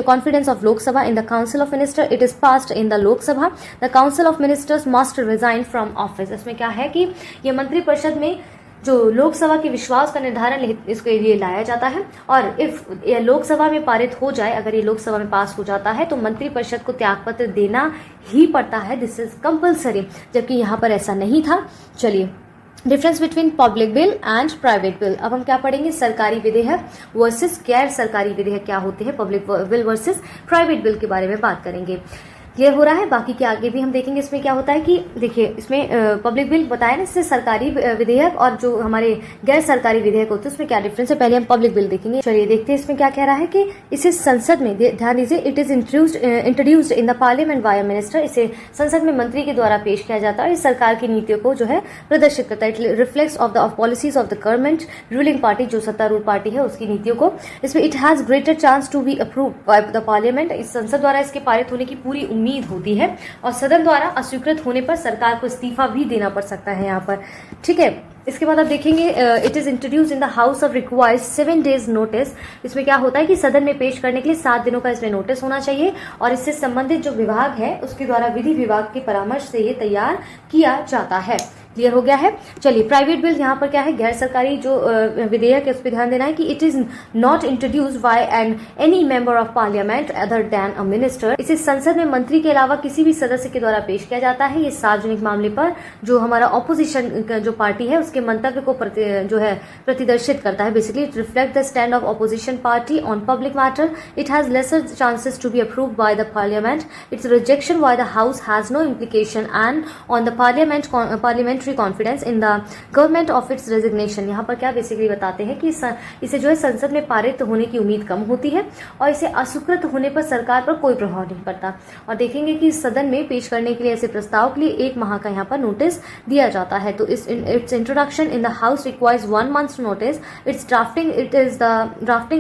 B: confidence of Lok Sabha in the Council of Ministers. It is passed in the Lok Sabha. The Council of Ministers must resign from office. इसमें क्या है कि ये मंत्रिपरिषद में जो लोकसभा के विश्वास का निर्धारण इसके लिए लाया जाता है, और इफ ये लोकसभा में पारित हो जाए, अगर ये लोकसभा में पास हो जाता है तो मंत्रिपरिषद को त्यागपत्र देना ही पड़ता है। दिस इज कंपलसरी, जबकि यहाँ पर ऐसा नहीं था। चलिए difference between public bill and private bill. अब हम क्या पढ़ेंगे, सरकारी विधेयक वर्सेस गैर सरकारी विधेयक क्या होते हैं, public bill versus private bill के बारे में बात करेंगे। क्लियर हो रहा है। बाकी के आगे भी हम देखेंगे इसमें क्या होता है कि देखिए इसमें पब्लिक बिल बताया ना, इससे सरकारी विधेयक और जो हमारे गैर सरकारी विधेयक होते हैं उसमें क्या डिफरेंस है। पहले हम पब्लिक बिल देखेंगे। चलिए देखते हैं इसमें क्या कह रहा है कि इसे संसद में, ध्यान दीजिए, it is introduced in the parliament by minister. इसे संसद में मंत्री के द्वारा पेश किया जाता है। इस सरकार की नीतियों को जो है प्रदर्शित करता है। It reflects of the policies of the government ruling party, जो सत्तारूढ़ पार्टी है उसकी नीतियों को। इसमें it has greater chance to be approved by the parliament. इस संसद द्वारा इसके पारित होने की पूरी उम्मीद होती है, और सदन द्वारा अस्वीकृत होने पर सरकार को इस्तीफा भी देना पड़ सकता है यहाँ पर। ठीक है, इसके बाद आप देखेंगे it is introduce in the house of requires 7 days notice. इसमें क्या होता है कि सदन में पेश करने के लिए 7 दिनों का इसमें नोटिस होना चाहिए, और इससे संबंधित जो विभाग है उसके द्वारा विधि विभाग के परामर्श से ये तैयार किया जाता है। क्लियर हो गया है। चलिए प्राइवेट बिल यहाँ पर क्या है, गैर सरकारी जो विधेयक है उस पर ध्यान देना है कि it is not introduced by any member of parliament other than a minister. इसे संसद में मंत्री के अलावा किसी भी सदस्य के द्वारा पेश किया जाता है। ये सार्वजनिक मामले पर जो हमारा ऑपोजिशन जो पार्टी है उसके मंतव्य को जो है प्रतिदर्शित करता है। Basically it reflect the stand of opposition party on public matter. It has lesser chances to be approved by the parliament. Its rejection by the house has no implication and on the parliament parliamentary confidence in the government of its resignation. यहाँ पर क्या basically बताते हैं कि इसे जो है संसद में पारित होने की उम्मीद कम होती है और इसे अस्वीकृत होने पर सरकार पर कोई प्रभाव नहीं पड़ता। और देखेंगे कि सदन में पेश करने के लिए ऐसे प्रस्ताव के लिए 1 माह का यहाँ पर नोटिस दिया जाता है। तो it's introduction in the house requires 1 month's notice. It's drafting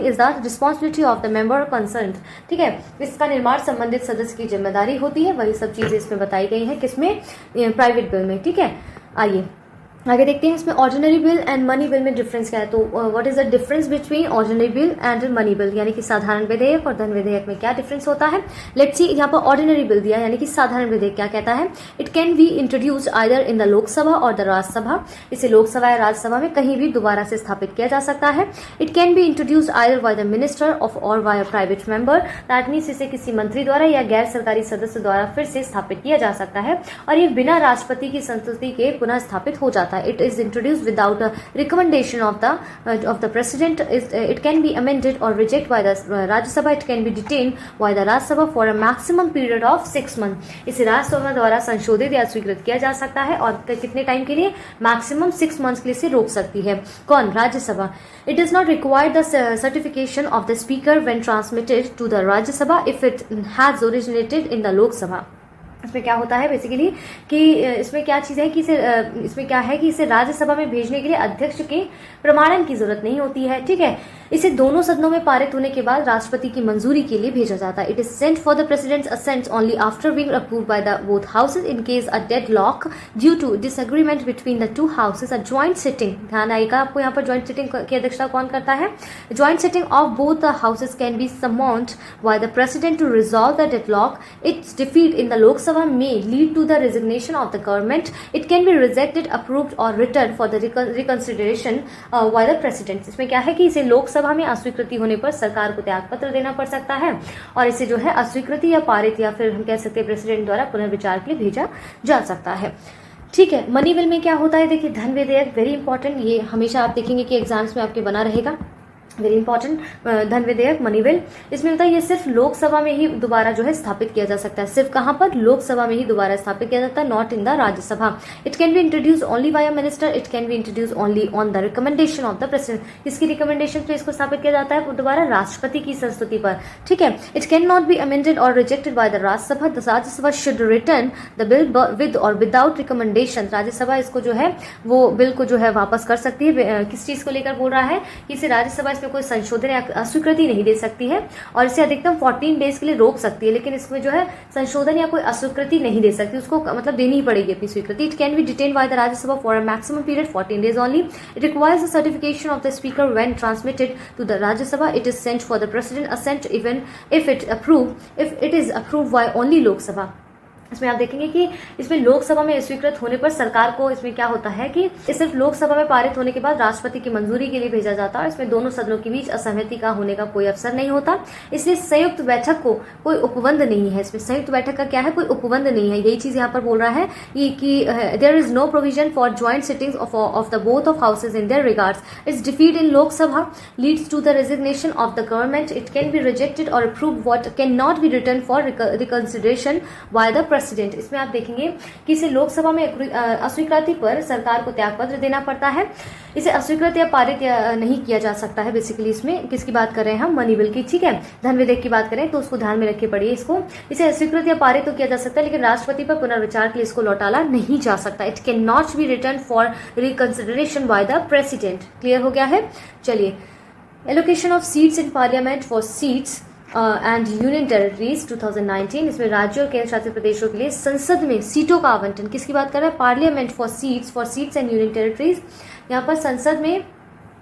B: is the responsibility of the member concern. ठीक है, इसका निर्माण संबंधित सदस्य की जिम्मेदारी होती है। वही सब चीजें इसमें बताई गई हैं किसमें, प्राइवेट बिल में। ठीक है, आइए आगे देखते हैं इसमें ordinary bill and money bill में डिफरेंस क्या है। तो what is the difference between ordinary bill and money bill, यानी कि साधारण विधेयक और धन विधेयक में क्या डिफरेंस होता है। लेट्स सी, यहाँ पर ऑर्डिनरी बिल दिया यानी कि साधारण विधेयक क्या कहता है। It can be introduced either in the Lok Sabha और द राज्यसभा। इसे लोकसभा या राज्यसभा में कहीं भी दोबारा से स्थापित किया जा सकता है। It can be introduced either by the minister of और by a private member. That means इसे किसी मंत्री द्वारा या गैर सरकारी सदस्य द्वारा फिर से स्थापित किया जा सकता है और ये बिना राष्ट्रपति की संस्तुति के पुनः स्थापित हो जाता है। It is introduced without a recommendation of the president. It can be amended or rejected by the Rajya Sabha. It can be detained by the Rajya Sabha for a maximum period of 6 months. इसे राज्य सभा द्वारा संशोधित या स्वीकृत किया जा सकता है और कितने टाइम के लिए, मैक्सिमम 6 months के लिए इसे रोक सकती है। कौन, Rajya Sabha. It does not require the certification of the speaker when transmitted to the Rajya Sabha if it has originated in the Lok Sabha. इसमें क्या होता है बेसिकली कि इसमें क्या चीज है कि इसमें क्या है कि इसे राज्यसभा में भेजने के लिए अध्यक्ष के प्रमाणन की जरूरत नहीं होती है। ठीक है, इसे दोनों सदनों में पारित होने के बाद राष्ट्रपति की मंजूरी के लिए भेजा जाता है। It is sent for the president's assent only after being approved by the both houses in case a deadlock due to disagreement between the 2 houses. A joint sitting, ध्यान आएगा आपको यहाँ पर, ज्वाइंट सिटिंग की अध्यक्षता कौन करता है। Joint sitting of both the houses can be summoned by the president to resolve the deadlock. Its defeat in the Lok Sabha may lead to the resignation of the government. It can be rejected, approved or returned for the reconsideration by the president. इसमें क्या है कि इसे लोकसभा में अस्वीकृति होने पर सरकार को त्याग पत्र देना पड़ सकता है और इसे जो है अस्वीकृति या पारित या फिर हम कह सकते हैं प्रेसिडेंट द्वारा पुनर्विचार के लिए भेजा जा सकता है। ठीक है, मनी बिल में क्या होता है, देखिए धन विधेयक वेरी इंपॉर्टेंट, ये हमेशा आप देखेंगे कि एग्जाम्स में आपके बना रहेगा, वेरी इंपॉर्टेंट। धन विधेयक, मनी बिल, इसमें होता है ये सिर्फ लोकसभा में ही दोबारा जो है स्थापित किया जा सकता है। सिर्फ कहां पर, लोकसभा में ही दोबारा स्थापित किया जाता है, not in the Rajya Sabha. It can be introduce only by a minister. It can be introduce only on the recommendation of the president. किसकी रिकमेंडेशन पे इसको स्थापित किया जाता है, दोबारा राष्ट्रपति की संस्तुति पर। ठीक है, it can not be amended और rejected by the Rajya Sabha. The Rajya Sabha should return the bill with और विदाउट रिकमेंडेशन। राज्यसभा इसको जो है वो बिल को जो है वापस कर सकती है। किस चीज को लेकर बोल रहा है कि इसे राज्यसभा इसमें कोई संशोधन या अस्वीकृति नहीं दे सकती है और इसे अधिकतम 14 डेज के लिए रोक सकती है, लेकिन इसमें जो है संशोधन या कोई अस्वीकृति नहीं दे सकती, उसको मतलब देनी ही पड़ेगी अपनी स्वीकृति। It can be detained by the Rajya Sabha for a maximum period 14 days only. It requires the certification of the speaker when transmitted to the Rajya Sabha. It is sent for the president assent even if it is approved by only Lok Sabha. इसमें आप देखेंगे कि इसमें लोकसभा में स्वीकृत होने पर सरकार को इसमें क्या होता है कि सिर्फ लोकसभा में पारित होने के बाद राष्ट्रपति की मंजूरी के लिए भेजा जाता है। इसमें दोनों सदनों के बीच असहमति का होने का कोई अवसर नहीं होता, इसलिए संयुक्त बैठक को कोई उपबंध नहीं है। इसमें संयुक्त बैठक का क्या है, कोई उपबंध नहीं है। यही चीज यहाँ पर बोल रहा है कि there is no provision for joint sittings of the both of houses in their regards. Its defeat in Lok Sabha leads to the resignation of the government. It can be rejected और approved what can not be return for reconsideration by the president. इसमें आप देखेंगे कि इसे लोकसभा में अस्वीकृति पर सरकार को त्यागपत्र देना पड़ता है। इसे अस्वीकृत या पारित या नहीं किया जा सकता है। बेसिकली इसमें किसकी बात कर रहे हैं हम, मनी बिल की। ठीक है, धन विधेयक की बात करें तो उसको ध्यान में रखे पड़िए इसको। इसे अस्वीकृत या पारित तो किया जा सकता है, लेकिन राष्ट्रपति पर पुनर्विचार के लिए इसको लौटाला नहीं जा सकता। It can not be return for reconsideration by the president. Clear हो गया है। चलिए, allocation of seats in parliament for seats and union territories 2019। इसमें राज्यों और केंद्र शासित प्रदेशों के लिए संसद में सीटों का आवंटन, किसकी बात कर रहा है, parliament for seats and union territories. यहाँ पर संसद में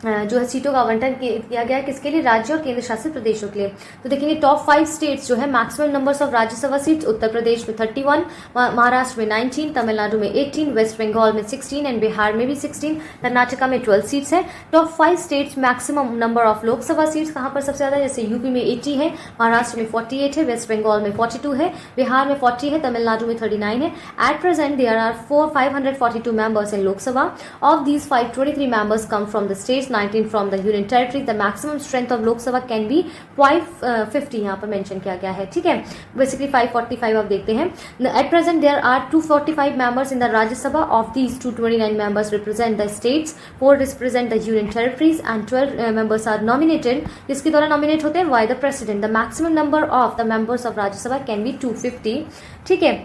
B: जो है सीटों का आवंटन किया गया है, किसके लिए, राज्यों और केंद्र शासित प्रदेशों के लिए। तो देखेंगे टॉप 5 स्टेट्स जो है maximum numbers of Rajya Sabha seats, Uttar Pradesh में 31, महाराष्ट्र में 19, तमिलनाडु में 18, वेस्ट बंगाल में 16 एंड बिहार में भी 16, कर्नाटका में 12 सीट्स है। Top 5 states maximum number of Lok Sabha seats कहां पर सबसे ज्यादा, जैसे यूपी में 80 है, महाराष्ट्र में 48 है, वेस्ट बंगाल में 42 है, बिहार में 40 है, तमिलनाडु में 39 है। At present there are 542 members in Lok Sabha. Of these 523 members come from the states states, 19 from the union territories. The maximum strength of Lok Sabha can be 550 यहाँ पर मेंशन किया गया है, ठीक है। बेसिकली 545 आप देखते हैं। At present there are 245 members in the Rajya Sabha. Of these, 229 members represent the states, 4 represent the union territories, and 12 members are nominated. किसके द्वारा नॉमिनेट होते हैं? By the president. The maximum number of the members of Rajya Sabha can be 250, ठीक है।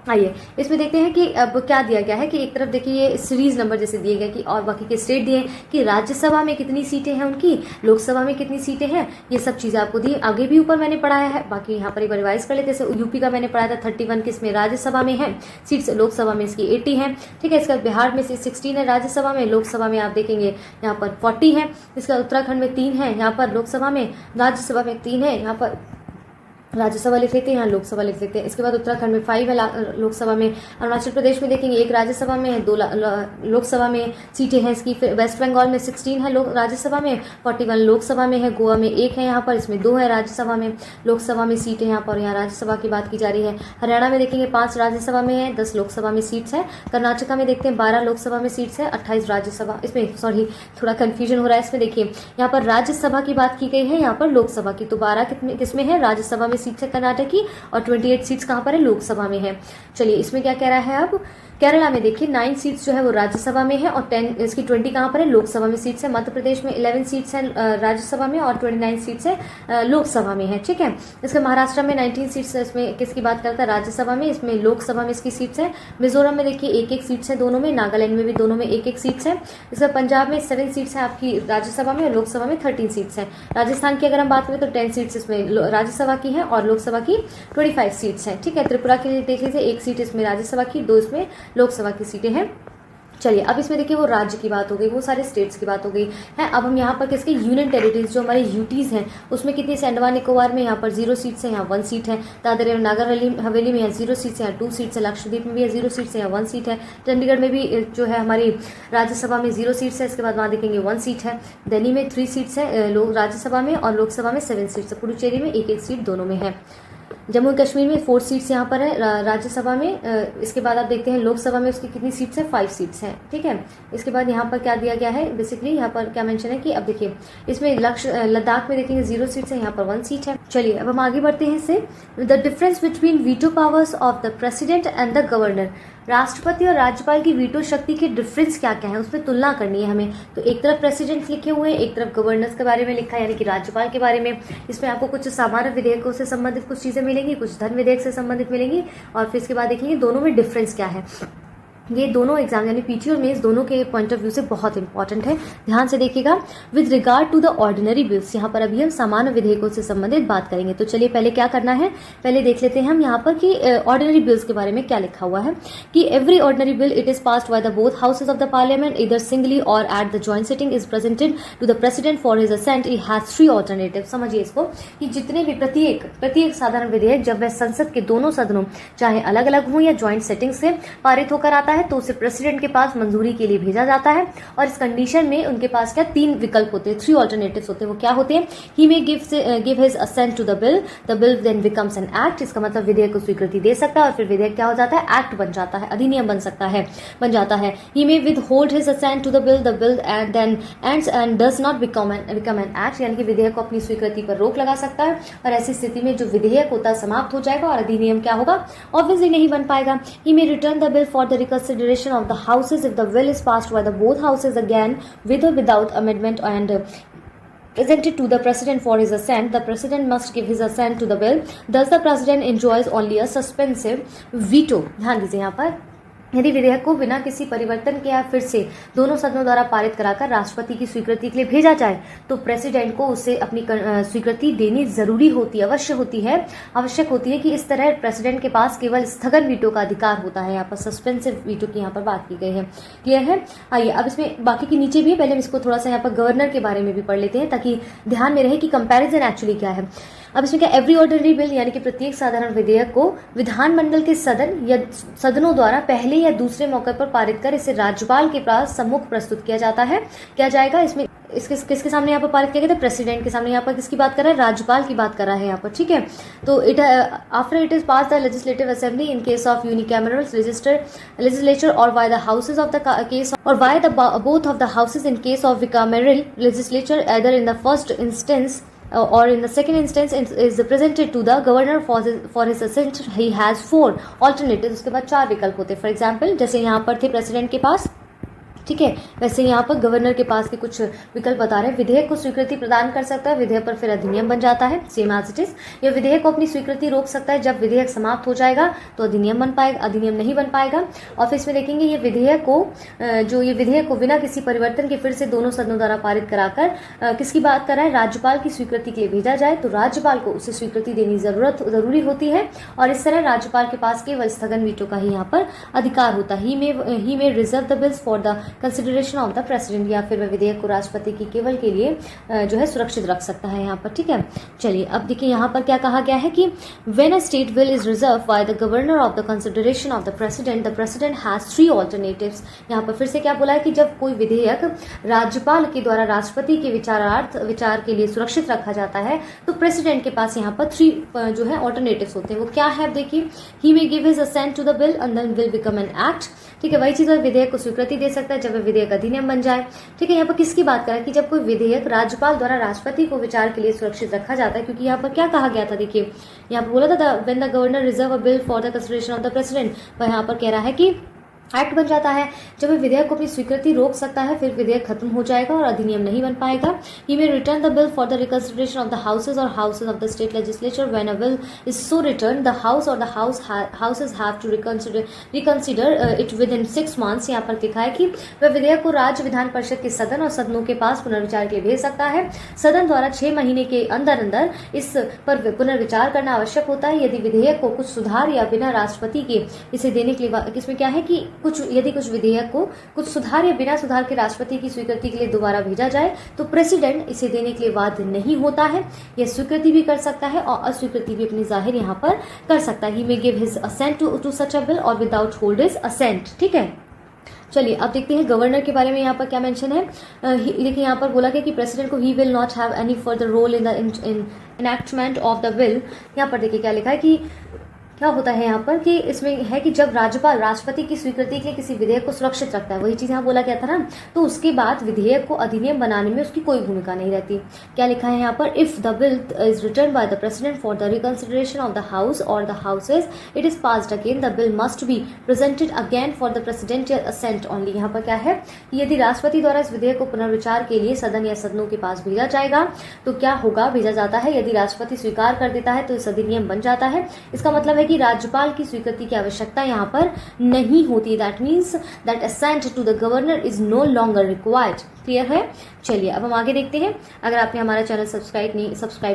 B: आइए इसमें देखते हैं कि अब क्या दिया गया है कि एक तरफ देखिए ये सीरीज नंबर जैसे दिए गए कि और बाकी के स्टेट दिए कि राज्यसभा में कितनी सीटें हैं उनकी, लोकसभा में कितनी सीटें हैं, ये सब चीजें आपको दी। आगे भी ऊपर मैंने पढ़ाया है, बाकी यहाँ पर एक बार रिवाइज कर लेते हैं। जैसे यूपी का मैंने पढ़ाया था 31 किसमें राज्यसभा में है सीट्स, लोकसभा में इसकी 80 है, ठीक है। इसका बिहार में से 16 है राज्यसभा में, लोकसभा में आप देखेंगे यहाँ पर 40 है। इसका उत्तराखंड में 3 है, यहाँ पर लोकसभा में, राज्यसभा में 3 है, यहाँ पर राज्यसभा लिख लेते हैं, यहाँ लोकसभा लिख लेते हैं। इसके बाद उत्तराखंड में 5 है लोकसभा में, अरुणाचल प्रदेश में देखेंगे 1 राज्यसभा में है, 2 लोकसभा में सीटें हैं इसकी। फिर वेस्ट बंगाल में 16 है राज्यसभा में, 41 लोकसभा में है, गोवा में 1 है यहाँ पर, इसमें 2 है राज्यसभा में, लोकसभा में सीटें यहाँ पर, यहाँ राज्यसभा की बात की जा रही है। हरियाणा में देखेंगे 5 राज्यसभा में है, 10 लोकसभा में सीट्स है। कर्नाटका में देखते हैं 12 लोकसभा में सीट्स है, 28 राज्यसभा, इसमें सॉरी थोड़ा कंफ्यूजन हो रहा है। इसमें देखिए यहाँ पर राज्यसभा की बात की गई है, यहाँ पर लोकसभा की, तो 12 किसमें है? राज्यसभा में सीट्स है कर्नाटक की, और 28 सीट्स कहां पर है? लोकसभा में है। चलिए इसमें क्या कह रहा है अब, केरला में देखिए 9 सीट्स जो है वो राज्यसभा में है और 10 इसकी 20 कहां पर है? लोकसभा में सीट्स है। मध्य प्रदेश में 11 सीट्स है राज्यसभा में और 29 सीट्स है लोकसभा में है, ठीक है। इसके महाराष्ट्र में 19 सीट्स है, इसमें किसकी बात करता है? राज्यसभा में, इसमें लोकसभा में इसकी सीट्स है। मिजोरम में देखिए 1-1 सीट्स है दोनों में, नागालैंड में भी दोनों में 1-1 सीट्स है। इसका पंजाब में 7 सीट्स है आपकी राज्यसभा में और लोकसभा में 13 सीट्स है। राजस्थान की अगर हम बात करें तो 10 सीट्स इसमें राज्यसभा की है और लोकसभा की 25 सीट्स है, ठीक है। त्रिपुरा के लिए देख लीजिए 1 सीट इसमें राज्यसभा की, 2 इसमें लोकसभा की सीटें हैं। चलिए अब इसमें देखिए वो राज्य की बात हो गई, वो सारे स्टेट्स की बात हो गई है। अब हम यहाँ पर किसके यूनियन टेरिटरीज जो हमारे यूटीज हैं उसमें कितनी से? अंडमान निकोबार में यहाँ पर 0 सीट्स है, यहाँ 1 सीट है। दादर एवं नागर हवेली में यहाँ 0 सीट्स है, यहाँ 2 सीट्स है। लक्षद्वीप में भी 0 सीट्स है, यहाँ 1 सीट है। चंडीगढ़ में भी जो है हमारी राज्यसभा में 0 सीट्स है, इसके बाद वहाँ देखेंगे 1 सीट है। दिल्ली में 3 सीट्स है राज्यसभा में और लोकसभा में 7 सीट्स है। पुडुचेरी में 1-1 सीट दोनों में है। जम्मू कश्मीर में 4 सीट्स यहाँ पर है राज्यसभा में। इसके बाद आप देखते हैं लोकसभा में उसकी कितनी सीट्स है? 5 सीट्स हैं, ठीक है। इसके बाद यहाँ पर क्या दिया गया है? बेसिकली यहाँ पर क्या मेंशन है कि अब देखिए इसमें लद्दाख में देखेंगे 0 सीट्स है, यहाँ पर 1 सीट है। चलिए अब हम आगे बढ़ते हैं इससे। The difference between veto powers of the president and the governor, राष्ट्रपति और राज्यपाल की वीटो शक्ति के डिफरेंस क्या क्या है उसमें तुलना करनी है हमें। तो एक तरफ प्रेसिडेंट लिखे हुए हैं, एक तरफ गवर्नर्स के बारे में लिखा है यानी कि राज्यपाल के बारे में। इसमें आपको कुछ सामान्य विधेयकों से संबंधित कुछ चीजें मिलेंगी, कुछ धन विधेयक से संबंधित मिलेंगी और फिर इसके बाद देखेंगे दोनों में डिफरेंस क्या है। ये दोनों एग्जाम यानी पीटी और मेंस दोनों के पॉइंट ऑफ व्यू से बहुत इंपॉर्टेंट है, ध्यान से देखिएगा। With regard to the ordinary bills, यहाँ पर अभी हम सामान्य विधेयकों से संबंधित बात करेंगे। तो चलिए पहले क्या करना है, पहले देख लेते हैं हम यहाँ पर कि ऑर्डिनरी बिल्स के बारे में क्या लिखा हुआ है कि every ordinary bill it is passed by the both houses of the parliament either singly और at the joint sitting is presented to the president for his assent. It has 3 alternative. समझिए इसको कि जितने भी प्रत्येक साधारण विधेयक जब वह संसद के दोनों सदनों चाहे अलग अलग हो या ज्वाइंट सेटिंग से पारित होकर आता है तो उसे प्रेसिडेंट के पास मंजूरी के लिए भेजा जाता है। और इस कंडीशन में उनके पास क्या 3 विकल्प होते हैं, 3 ऑल्टरनेटिव्स होते हैं। वो क्या होते हैं? He may give his assent to the bill then becomes an act. इसका मतलब विधेयक को स्वीकृति दे सकता है और फिर विधेयक क्या हो जाता है? एक्ट बन जाता है, अधिनियम बन जाता है। He may withhold his assent to the bill then ends and does not become an act, यानी कि विधेयक को अपनी स्वीकृति पर रोक लगा सकता है और ऐसी स्थिति में जो विधेयक होता है समाप्त हो जाएगा और अधिनियम क्या होगा? ऑब्वियसली नहीं बन पाएगा। He may return the bill for the reconsideration of the houses if the bill is passed by the both houses again with or without amendment and presented to the president for his assent. The president must give his assent to the bill. Thus the president enjoys only a suspensive veto. ध्यान दीजिए यहाँ पर यदि विधेयक को बिना किसी परिवर्तन के या फिर से दोनों सदनों द्वारा पारित कराकर राष्ट्रपति की स्वीकृति के लिए भेजा जाए तो प्रेसिडेंट को उसे अपनी स्वीकृति देनी जरूरी होती है, आवश्यक होती है कि इस तरह प्रेसिडेंट के पास केवल स्थगन वीटो का अधिकार होता है। यहाँ पर सस्पेंसिव वीटो की यहाँ पर बात की गई है। क्लियर है? आइए अब इसमें बाकी के नीचे भी पहले हम इसको थोड़ा सा यहाँ पर गवर्नर के बारे में भी पढ़ लेते हैं ताकि ध्यान में रहे कि कंपैरिजन एक्चुअली क्या है। अब इसमें क्या एवरी ऑर्डिनरी बिल यानी कि प्रत्येक साधारण विधेयक को विधानमंडल के सदन या सदनों द्वारा पहले या दूसरे मौके पर पारित कर इसे राज्यपाल के पास सम्मुख प्रस्तुत किया जाता है। क्या जाएगा? इसमें किसके सामने यहाँ पर पारित किया गया था? प्रेसिडेंट के सामने। यहाँ पर किसकी बात कर रहा है? राज्यपाल की बात कर रहा है यहाँ पर, ठीक है। तो after it is pass the legislative assembly in case of unicameral legislature or by the houses of the case or by the both of the houses in case of bicameral legislature, either in the first instance or in the second instance is presented to the governor for his assent. He has 4 alternatives. उसके बाद 4 विकल्प होते हैं। For example जैसे यहाँ पर थे president के पास, ठीक है, वैसे यहाँ पर गवर्नर के पास के कुछ विकल्प बता रहे हैं। विधेयक को स्वीकृति प्रदान कर सकता है, विधेयक पर फिर अधिनियम बन जाता है, सेम एज इट इज। यह विधेयक को अपनी स्वीकृति रोक सकता है, जब विधेयक समाप्त हो जाएगा तो अधिनियम बन पाएगा, अधिनियम नहीं बन पाएगा। और फिर इसमें देखेंगे ये विधेयक को बिना किसी परिवर्तन के फिर से दोनों सदनों द्वारा पारित कराकर किसकी बात कर रहा है? राज्यपाल की स्वीकृति के लिए भेजा जाए, तो राज्यपाल को उसे स्वीकृति देनी जरूरी होती है। और इस तरह राज्यपाल के पास केवल स्थगन वीटो का ही यहाँ पर अधिकार होता है। ही में reserve the bills for the consideration of the president, या फिर वह विधेयक को राष्ट्रपति की केवल के लिए जो है सुरक्षित रख सकता है यहाँ पर, ठीक है। चलिए अब देखिए यहाँ पर क्या कहा गया है कि when a state bill is reserve by the governor of the consideration of the president has 3 alternatives. यहाँ पर फिर से क्या बोला है कि जब कोई विधेयक राज्यपाल के द्वारा राष्ट्रपति के विचार के लिए सुरक्षित रखा जाता है, तो प्रेसिडेंट के पास यहाँ पर 3 जो है ऑल्टरनेटिव्स होते हैं। वो क्या है देखिए, he may give his assent to the bill and then will become an act, ठीक है। वही चीज विधेयक को स्वीकृति दे सकता है जब वह विधेयक अधिनियम बन जाए, ठीक है। यहाँ पर किसकी बात करें कि जब कोई विधेयक राज्यपाल द्वारा राष्ट्रपति को विचार के लिए सुरक्षित रखा जाता है, क्योंकि यहाँ पर क्या कहा गया था, देखिए यहाँ पर बोला था when the governor reserve a bill for the consideration of the president, वह यहाँ पर कह रहा है कि एक्ट बन जाता है जब विधेयक को अपनी स्वीकृति रोक सकता है, फिर विधेयक खत्म हो जाएगा और अधिनियम नहीं बन पाएगा। He may return the bill for the reconsideration of the houses और houses of the state legislature when a bill is so return the house और the houses have to reconsider it within 6 months। यहाँ पर लिखा है कि वह विधेयक को राज्य विधान परिषद के सदन और सदनों के पास पुनर्विचार के लिए भेज सकता है। सदन द्वारा 6 महीने के अंदर इस पर पुनर्विचार करना आवश्यक होता है। यदि विधेयक को कुछ सुधार या बिना राष्ट्रपति के इसे देने के लिए, इसमें क्या है कि यदि कुछ विधेयक को कुछ सुधार या बिना सुधार के राष्ट्रपति की स्वीकृति के लिए दोबारा भेजा जाए, तो प्रेसिडेंट इसे देने के लिए बाध्य नहीं होता है। यह स्वीकृति भी कर सकता है और अस्वीकृति भी अपनी जाहिर यहाँ पर कर सकता है। He may give his assent to such a bill और विदाउट होल्ड हिज असेंट, ठीक है। चलिए अब देखते हैं गवर्नर के बारे में यहाँ पर क्या मेंशन है। देखिए यहाँ पर बोला गया कि प्रेसिडेंट को he will not have any further role in the enactment of the bill. यहाँ पर देखिए क्या लिखा है कि क्या होता है यहाँ पर कि इसमें है कि जब राज्यपाल राष्ट्रपति की स्वीकृति के लिए किसी विधेयक को सुरक्षित रखता है, वही चीज यहाँ बोला गया था ना, तो उसके बाद विधेयक को अधिनियम बनाने में उसकी कोई भूमिका नहीं रहती। क्या लिखा है यहाँ पर, if the bill is return by the president for the reconsideration of the house और the houses it is passed again the bill must be presented again for the presidential assent only. यहाँ पर क्या है कि यदि राष्ट्रपति द्वारा इस विधेयक को पुनर्विचार के लिए सदन या सदनों के पास भेजा जाएगा, तो क्या होगा, भेजा जाता है। यदि राष्ट्रपति स्वीकार कर देता है तो इस अधिनियम बन जाता है। इसका मतलब है कि राज्यपाल की स्वीकृति की आवश्यकता यहाँ पर नहीं होती। That means that assent to the governor is no longer required. Clear है। चलिए अब हम आगे देखते हैं। अगर आपने हमारा चैनल सब्सक्राइब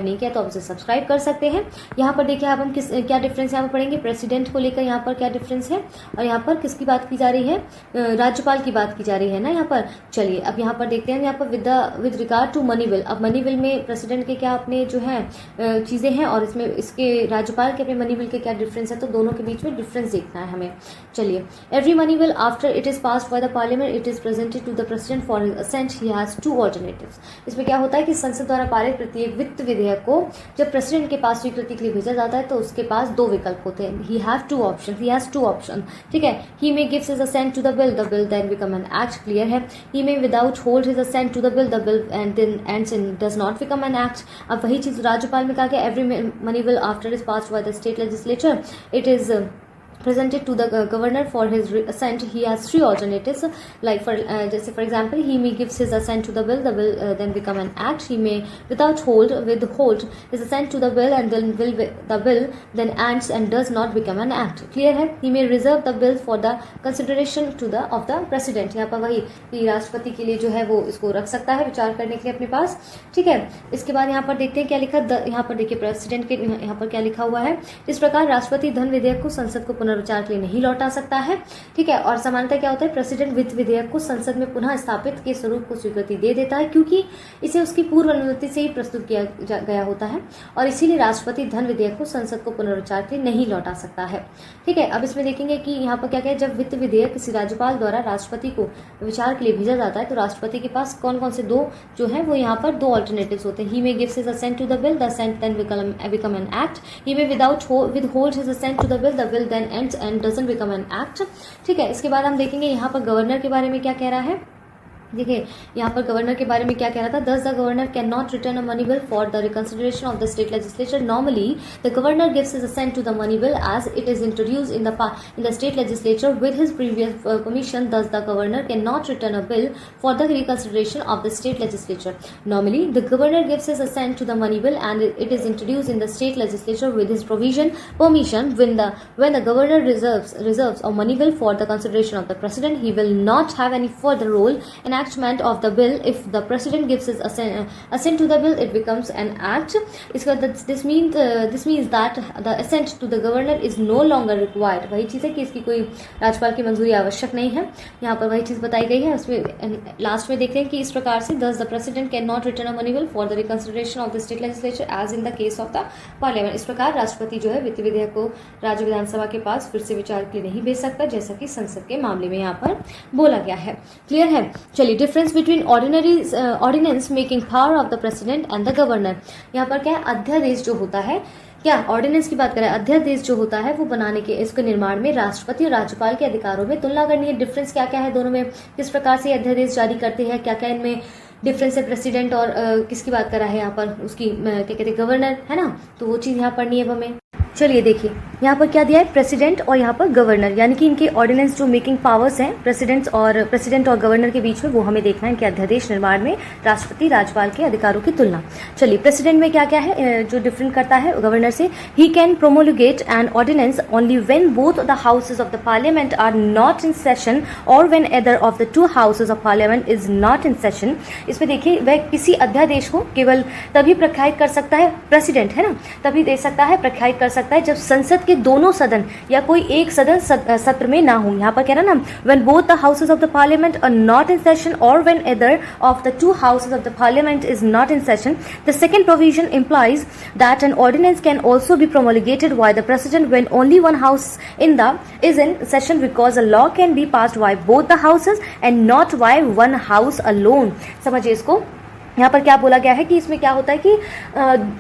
B: नहीं किया तो आप उसे सब्सक्राइब कर सकते हैं। यहाँ पर देखिए अब हम क्या डिफरेंस यहाँ पर पढ़ेंगे, प्रेसिडेंट को लेकर यहाँ पर क्या डिफरेंस है, और यहाँ पर किसकी बात की जा रही है, राज्यपाल की बात की जा रही है ना यहाँ पर। चलिए अब यहाँ पर देखते हैं यहाँ पर with regard to money bill. अब मनी बिल में प्रेसिडेंट के क्या अपने जो है चीजें हैं और इसमें इसके राज्यपाल के अपने मनी बिल के क्या डिफरेंस है, तो दोनों के बीच में डिफरेंस देखना है हमें। चलिए, every money bill after it is passed by the parliament it is presented to the president for his assent. He has 2 alternatives. इसमें क्या होता है कि संसद द्वारा पारित प्रत्येक वित्त विधेयक को जब प्रेसिडेंट के पास स्वीकृति के लिए भेजा जाता है तो उसके पास 2 विकल्प होते हैं। ही हैज 2 ऑप्शन, ठीक है। He may gives his assent to the bill then become an act. Clear है। He may without hold his assent to the bill and then ends in does not become an act. अब वही चीज राज्यपाल में कहा गया, every money bill after is passed by the state legislature it is presented to the governor for his assent. He has 3 alternatives, like just for example, he may gives his assent to the bill then become an act. He may withhold his assent to the bill and then the bill then acts and does not become an act. Clear है। He may reserve the bill for the consideration of the president। यहाँ पर वही कि राष्ट्रपति के लिए जो है वो इसको रख सकता है विचार करने के लिए अपने पास, ठीक है। इसके बाद यहाँ पर देखते हैं क्या लिखा, यहाँ पर देखिए प्रेसिडेंट के यहाँ पर क्या लिखा हुआ है। इस प्रकार राष्ट्रपति धन विधेयक को संसद को पुनर्विचार के लिए नहीं लौटा सकता है। ठीक है, और सामान्यतः क्या होता है, प्रेसिडेंट वित्त विधेयक को संसद में पुनः स्थापित के स्वरूप को स्वीकृति दे देता है, क्योंकि इसे उसकी पूर्व अनुमति से ही प्रस्तुत किया गया होता है, और इसीलिए राष्ट्रपति धन विधेयक को संसद को पुनर्विचार के लिए नहीं लौटा सकता है। ठीक है, अब इसमें देखेंगे कि यहाँ पर क्या क्या है, जब वित्त विधेयक किसी राज्यपाल द्वारा राष्ट्रपति को विचार के लिए भेजा जाता है तो राष्ट्रपति के पास कौन कौन से दो जो है वो यहाँ पर दो ऑल्टरनेटिव्स होते हैं। He may gives his assent to the bill, the assent then become an act. He may withhold his assent to the bill then ends and doesn't become an act। ठीक है, इसके बाद हम देखेंगे यहाँ पर गवर्नर के बारे में क्या कह रहा है। देखिए यहाँ पर गवर्नर के बारे में क्या कह रहा था, thus the governor can not return a money bill for the reconsideration of the state legislature. Normally the governor gives his assent to the money bill as it is introduced in the state legislature with his previous permission. Thus the governor can not return a bill for the reconsideration of the state legislature. Normally the governor gives his assent to the money bill and it is introduced in the state legislature with his permission when the governor reserves a money bill for the consideration of the president. He will not have any further role in enactment of the bill. If the president gives his assent to the bill, it becomes an act. This means that the assent to the governor is no longer required। वही चीज़ है कि इसकी कोई राज्यपाल की मंजूरी आवश्यक नहीं है। यहाँ पर वही चीज़ बताई गई है। उसमें लास्ट में देखते हैं कि इस प्रकार से thus the president cannot return a money bill for the reconsideration of the state legislature as in the case of the parliament। इस प्रकार राष्ट्रपति जो है वित्त विधेयक को राज्य विधानसभा के पास फिर से विचार के लिए नहीं भेज सकता, जैसा कि संसद के मामले में यहाँ पर बोला गया है। क्लियर है। चलिए, difference between ordinance making power of the president and the governor. यहाँ पर क्या है, अध्यादेश जो होता है, क्या ऑर्डिनेंस की बात करें, अध्यादेश जो होता है वो बनाने के इसके निर्माण में राष्ट्रपति और राज्यपाल के अधिकारों में तुलना करनी है। डिफरेंस क्या क्या है दोनों में, किस प्रकार से अध्यादेश जारी करते हैं, क्या क्या इनमें डिफरेंस है। प्रेसिडेंट और किसकी बात कर रहा है यहाँ पर, उसकी क्या कहते हैं, गवर्नर है ना, तो वो चीज़ यहाँ पढ़नी है हमें। चलिए देखिए यहाँ पर क्या दिया है, प्रेसिडेंट और यहाँ पर गवर्नर, यानी कि इनके ऑर्डिनेंस जो मेकिंग पावर्स हैं प्रेसिडेंट और गवर्नर के बीच में, वो हमें देखना है इनके अध्यादेश निर्माण में राष्ट्रपति राज्यपाल के अधिकारों की तुलना। चलिए, प्रेसिडेंट में क्या क्या है जो डिफरेंट करता है गवर्नर से। He can promulgate an ordinance only when both the houses of the parliament are not in session और when either of the two houses of parliament is not in session. इसमें देखिए वह किसी अध्यादेश को केवल तभी प्रख्यात कर सकता है, प्रेसिडेंट है ना, तभी दे सकता है, प्रख्यात कर सकता है जब संसद के दोनों सदन या कोई एक सदन सत्र में ना हो। यहाँ पर कह रहा ना, when both the houses of the parliament are not in session or when either of the two houses of the parliament is not in session। The second provision implies that an ordinance can also be promulgated by the president when only one house is in session, because a law can be passed by both the houses and not by one house alone। समझिए इसको। यहाँ पर क्या बोला गया है कि इसमें क्या होता है कि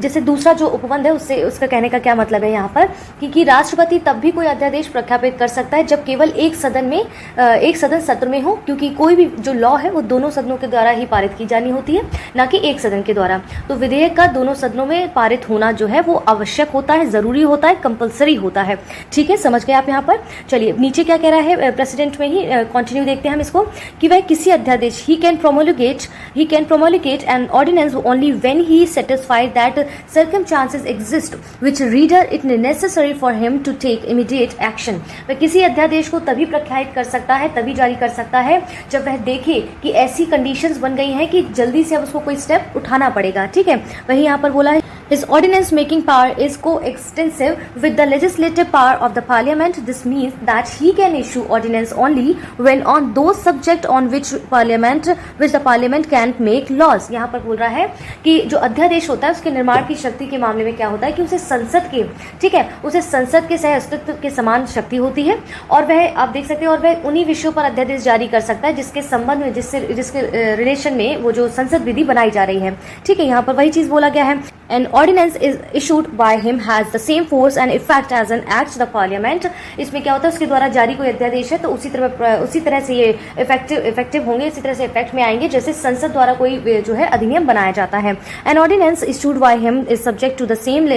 B: जैसे दूसरा जो उपबंध है उससे उसका कहने का क्या मतलब है यहाँ पर कि राष्ट्रपति तब भी कोई अध्यादेश प्रख्यापित कर सकता है जब केवल एक सदन सत्र में हो, क्योंकि कोई भी जो लॉ है वो दोनों सदनों के द्वारा ही पारित की जानी होती है, ना कि एक सदन के द्वारा। तो विधेयक का दोनों सदनों में पारित होना जो है वो आवश्यक होता है, जरूरी होता है, कंपल्सरी होता है। ठीक है, समझ गए आप यहाँ पर। चलिए नीचे क्या कह रहा है, प्रेसिडेंट में ही कंटिन्यू देखते हैं हम इसको कि वह किसी अध्यादेश ही can promulgate an ordinance only when he satisfied that circumstances exist which render it necessary for him to take immediate action। वह किसी अध्यादेश को तभी प्रख्यात कर सकता है, तभी जारी कर सकता है जब वह देखे कि ऐसी कंडीशंस बन गई हैं कि जल्दी से अब उसको कोई स्टेप उठाना पड़ेगा। ठीक है, वही यहाँ पर बोला है His ordinance making power is coextensive with the legislative power of the parliament। This means that he can issue ordinance only when on those subject on which the parliament can't make laws। यहाँ पर बोल रहा है कि जो अध्यादेश होता है उसके निर्माण की शक्ति के मामले में क्या होता है कि उसे संसद के सह अस्तित्व के समान शक्ति होती है, और वह आप देख सकते हैं, और वह उन्हीं विषयों पर अध्यादेश जारी कर सकता है जिसके संबंध में जिसके रिलेशन में वो जो संसद विधि बनाई जा रही है। ठीक है, यहाँ पर वही चीज बोला गया है। An ordinance is issued by him has the same force and effect as an act the parliament। इसमें क्या होता है, उसके द्वारा जारी कोई अध्यादेश है तो उसी तरह से ये इफेक्टिव होंगे, इसी तरह से इफेक्ट में आएंगे जैसे संसद द्वारा कोई जो है अधिनियम बनाया जाता है। An ordinance issued by him is subject to the same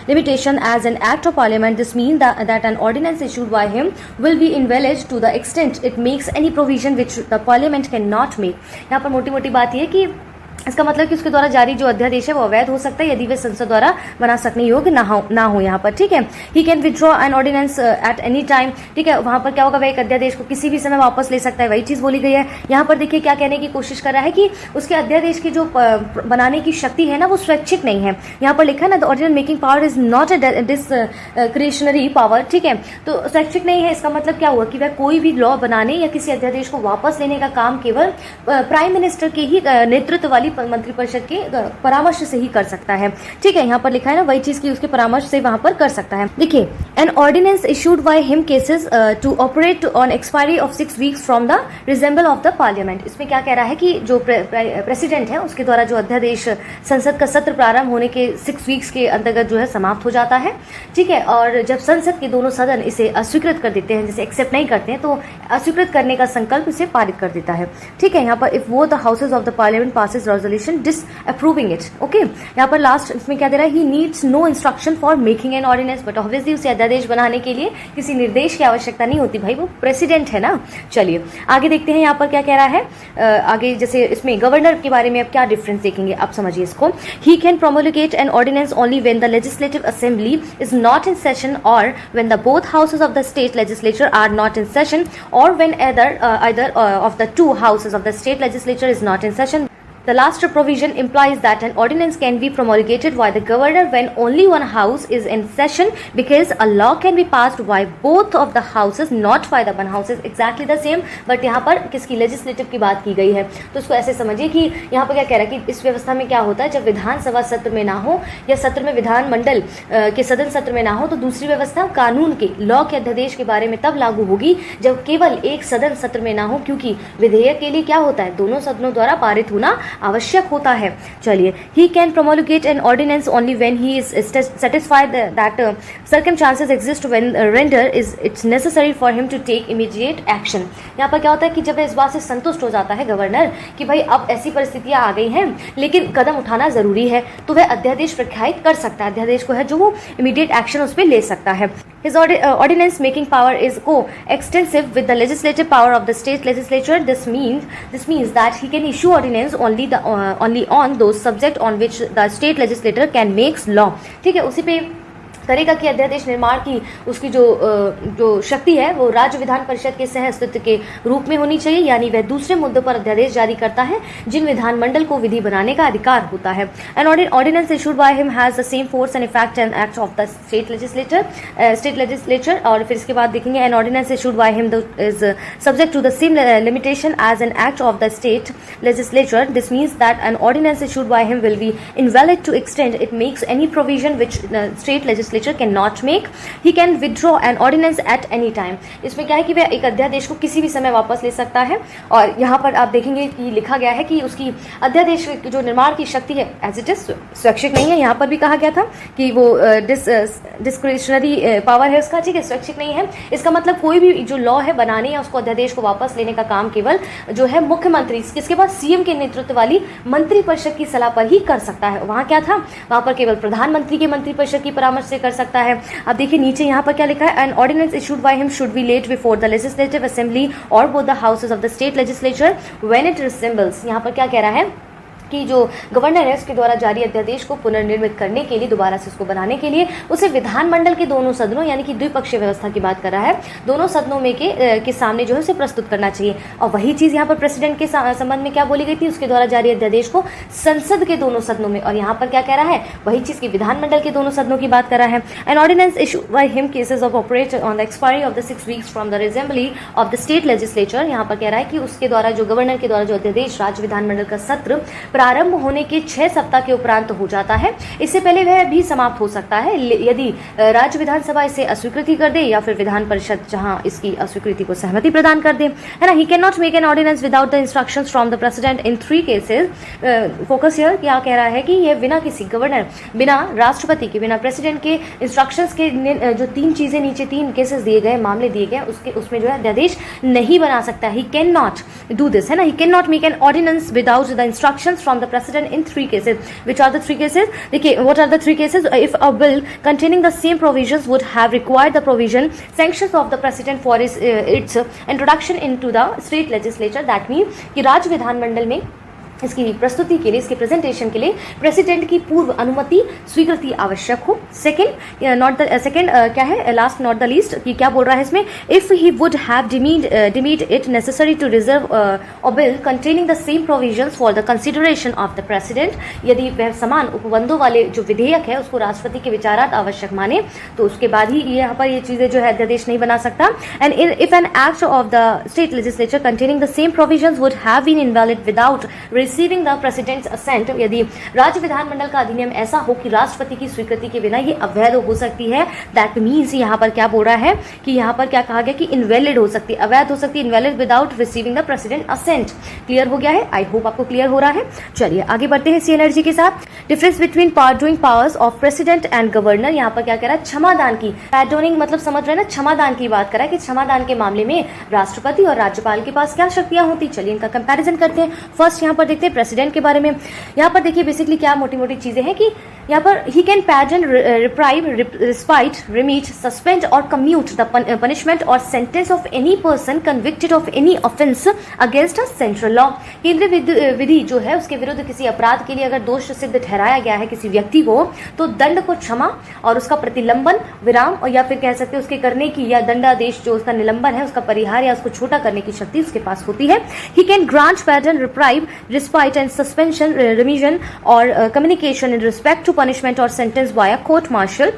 B: limitation as an act of parliament। This means that an ordinance issued by him will be invalid to the extent it makes any provision which the parliament cannot make। यहाँ पर मोटी मोटी बात ये कि इसका मतलब कि उसके द्वारा जारी जो अध्यादेश है वो अवैध हो सकता है यदि वे संसद द्वारा बना सकने योग्य ना हो यहाँ पर, ठीक है। He can withdraw an ordinance at any time, ठीक है। वहां पर क्या होगा, वह एक अध्यादेश को किसी भी समय वापस ले सकता है, वही चीज बोली गई है। यहाँ पर देखिए क्या कहने की कोशिश कर रहा है कि उसके अध्यादेश की जो बनाने की शक्ति है ना वो स्वैच्छिक नहीं है। यहाँ पर लिखा है ना, the ordinal making power is not a discretionary power, ठीक है। तो स्वैच्छिक नहीं है, इसका मतलब क्या हुआ कि वह कोई भी लॉ बनाने या किसी अध्यादेश को वापस लेने का काम केवल प्राइम मिनिस्टर के ही नेतृत्व वाली मंत्रिपरिषद के परामर्श से ही कर सकता है, ठीक है। यहाँ पर लिखा है ना वही चीज की उसके परामर्श से वहां पर कर सकता है। देखिए, an ordinance issued by him ceases to operate on expiry of 6 weeks from the reassembly of the parliament. इसमें क्या कह रहा है कि जो प्रेसिडेंट है उसके द्वारा जो अध्यादेश संसद का सत्र प्रारंभ होने के 6 वीक्स के अंतर्गत जो है समाप्त हो जाता है, ठीक है। और जब संसद के दोनों सदन इसे अस्वीकृत कर देते हैं, जैसे एक्सेप्ट नहीं करते हैं, तो अस्वीकृत करने का संकल्प इसे पारित कर देता है, ठीक है। यहाँ पर इफ वो the houses of the parliament passes resolution disapproving it, okay. यहाँ पर लास्ट इसमें क्या दे रहा है, he needs no instruction for making an ordinance, but obviously उसे अध्यादेश बनाने के लिए किसी निर्देश की आवश्यकता नहीं होती, भाई वो प्रेसिडेंट है ना। चलिए आगे देखते हैं यहाँ पर क्या कह रहा है। आगे जैसे इसमें गवर्नर के बारे में अब क्या डिफरेंस देखेंगे, आप समझिए इसको। He can promulgate an ordinance only when the legislative assembly is not in session और when the both houses of the state legislature are not in session और when either of the two houses of the state legislature is not in session. The last provision implies that an ordinance can be promulgated by the governor when only one house is in session, because a law can be passed by both of the houses, not by the one house. Is exactly the same, but यहाँ पर किसकी legislative की बात की गई है, तो इसको ऐसे समझिए कि यहाँ पर क्या कह रहा है कि इस व्यवस्था में क्या होता है, जब विधानसभा सत्र में ना हो या सत्र में विधानमंडल के सदन सत्र में ना हो, तो दूसरी व्यवस्था कानून के लॉ के अध्यादेश के बारे में तब लागू होगी जब केवल एक सदन सत्र में ना हो, क्योंकि विधेयक के लिए क्या होता है, दोनों सदनों द्वारा पारित होना आवश्यक होता है। चलिए, he can promulgate an ordinance only when he is satisfied that circumstances exist when render is its necessary for him to take immediate action. यहाँ पर क्या होता है कि जब इस बात से संतुष्ट हो जाता है गवर्नर कि भाई अब ऐसी परिस्थितियां आ गई हैं लेकिन कदम उठाना जरूरी है, तो वह अध्यादेश प्रख्यात कर सकता है, अध्यादेश को है जो वो इमीडिएट एक्शन उस पर ले सकता है। His ordinance making power is co-extensive with the legislative power of the state legislature. This means that he can issue ordinance only on those subject on which the state legislator can make law. ठीक है, उसी पे करेगा कि अध्यादेश निर्माण की उसकी जो शक्ति है वो राज्य विधान परिषद के सह अस्तित्व के रूप में होनी चाहिए, यानी वह दूसरे मुद्दों पर अध्यादेश जारी करता है जिन विधानमंडल को विधि बनाने का अधिकार होता है। An ordinance issued by him has the same force and effect and act of the state legislature. और फिर इसके बाद देखेंगे an ordinance issued by him is subject to the same limitation as an act of the state legislature. This means that an ordinance issued by him will be invalid to extend it makes any provision which state legislature can not make. He can withdraw N ordinance at any time. इसमें क्या है कि वह एक अध्यादेश को किसी भी समय वापस ले सकता है, और यहाँ पर आप देखेंगे कि लिखा गया है कि उसकी अध्यादेश जो निर्माण की शक्ति है एज इट इज स्वैच्छिक नहीं है। यहाँ पर भी कहा गया था कि वो डिस्क्रिशनरी पावर है उसका, ठीक है, स्वैच्छिक नहीं है। इसका मतलब कोई भी जो लॉ है बनाने या उसको अध्यादेश को वापस लेने का काम केवल जो है मुख्यमंत्री, किसके पास, सीएम के नेतृत्व वाली मंत्रिपरिषद की सलाह पर ही कर सकता है। वहां क्या था, वहां पर केवल प्रधानमंत्री के मंत्रिपरिषद की परामर्श से कर सकता है। अब देखिए नीचे यहाँ पर क्या लिखा है, an ordinance issued by him should be laid before the legislative assembly और both the houses of the state legislature when it reassembles. यहाँ पर क्या कह रहा है कि जो गवर्नर है उसके द्वारा जारी अध्यादेश को पुनर्निर्मित करने के लिए, दोबारा से उसको बनाने के लिए उसे विधानमंडल के दोनों सदनों यानी कि द्विपक्षीय व्यवस्था की बात कर रहा है, दोनों सदनों में के सामने जो है उसे प्रस्तुत करना चाहिए। और वही चीज यहाँ पर प्रेसिडेंट के संबंध में क्या बोली गई थी, उसके द्वारा जारी अध्यादेश को संसद के दोनों सदनों में, और यहाँ पर क्या कह रहा है, वही चीज की विधानमंडल के दोनों सदनों की बात कर रहा है। An ordinance issued by him ceases of operate on the expiry of the 6 weeks from the assembly of the state legislature. यहाँ पर कह रहा है कि उसके द्वारा जो गवर्नर के द्वारा जो अध्यादेश राज्य विधानमंडल का सत्र प्रारंभ होने के 6 सप्ताह के उपरांत हो जाता है, इससे पहले वह भी समाप्त हो सकता है यदि राज्य विधानसभा इसे अस्वीकृति कर दे या फिर विधान परिषद जहां इसकी अस्वीकृति को सहमति प्रदान कर दे, है ना। He can not make an ordinance without the instructions from the president in 3 cases. Focus here क्या कह रहा है कि यह बिना किसी गवर्नर, बिना राष्ट्रपति के, बिना प्रेसिडेंट के इंस्ट्रक्शंस के जो 3 चीजें नीचे 3 केसेस दिए गए, मामले दिए गए, उसमें जो है अध्यादेश नहीं बना सकता। He can not do this, है ना। He can not make an ordinance without the instructions from the president in 3 cases. Which are the 3 cases? देखिए, what are the 3 cases? If a bill containing the same provisions would have required the provision sanctions of the president for its introduction into the state legislature, that means कि राज्य विधानमंडल में इसकी प्रस्तुति के लिए, इसके प्रेजेंटेशन के लिए प्रेसिडेंट की पूर्व अनुमति स्वीकृति आवश्यक हो। सेकंड क्या है, लास्ट नॉट द लीस्ट, कि क्या बोल रहा है इसमें, if he would have deemed it necessary to reserve a bill containing the same provisions for the consideration of the president, यदि वह समान उपबंधों वाले जो विधेयक है उसको राष्ट्रपति के विचारार्थ आवश्यक माने तो उसके बाद ही यहाँ पर ये चीजें जो है अध्यादेश नहीं बना सकता। And if an act of the state legislature containing the same provisions would have been invalid without receiving the president's assent, यदि राज्य विधानमंडल का अधिनियम ऐसा हो कि राष्ट्रपति की स्वीकृति के बिना ये अवैध हो सकती है, दैट मीन्स यहाँ पर क्या बोल रहा है कि यहाँ पर क्या कहा गया कि इनवैलिड हो सकती है, अवैध हो सकती है, invalid without receiving the president assent. Clear हो गया है? आई होप आपको क्लियर हो रहा है। चलिए आगे बढ़ते हैं इसी एनर्जी के साथ। Difference between pardoning powers of president and governor, यहाँ पर क्या कह रहा है, क्षमादान की, पार्डोनिंग मतलब समझ रहे हैं ना, क्षमादान की बात कर रहा है कि क्षमादान के मामले में राष्ट्रपति और राज्यपाल के पास क्या शक्तियां होती। चलिए इनका कंपैरिजन करते हैं। फर्स्ट यहाँ पर देखते हैं प्रेसिडेंट के बारे में। यहाँ पर देखिए बेसिकली क्या मोटी मोटी चीजें हैं कि यहाँ पर he can pardon, reprieve, respite, remit, suspend और कम्यूट द पनिशमेंट और sentence of any person convicted of any offence against a central law. केंद्रीय विधि जो है उसके विरुद्ध किसी अपराध के लिए अगर दोष सिद्ध ठहराया गया है किसी व्यक्ति को, तो दंड को क्षमा और उसका प्रतिलंबन, विराम, और या फिर कह सकते हैं उसके करने की, या दंडादेश जो उसका निलंबन है उसका परिहार या उसको छोटा करने की शक्ति उसके पास होती है। He can grant pardon, reprieve, respite and suspension, remission और communication in respect to punishment और sentence via court martial,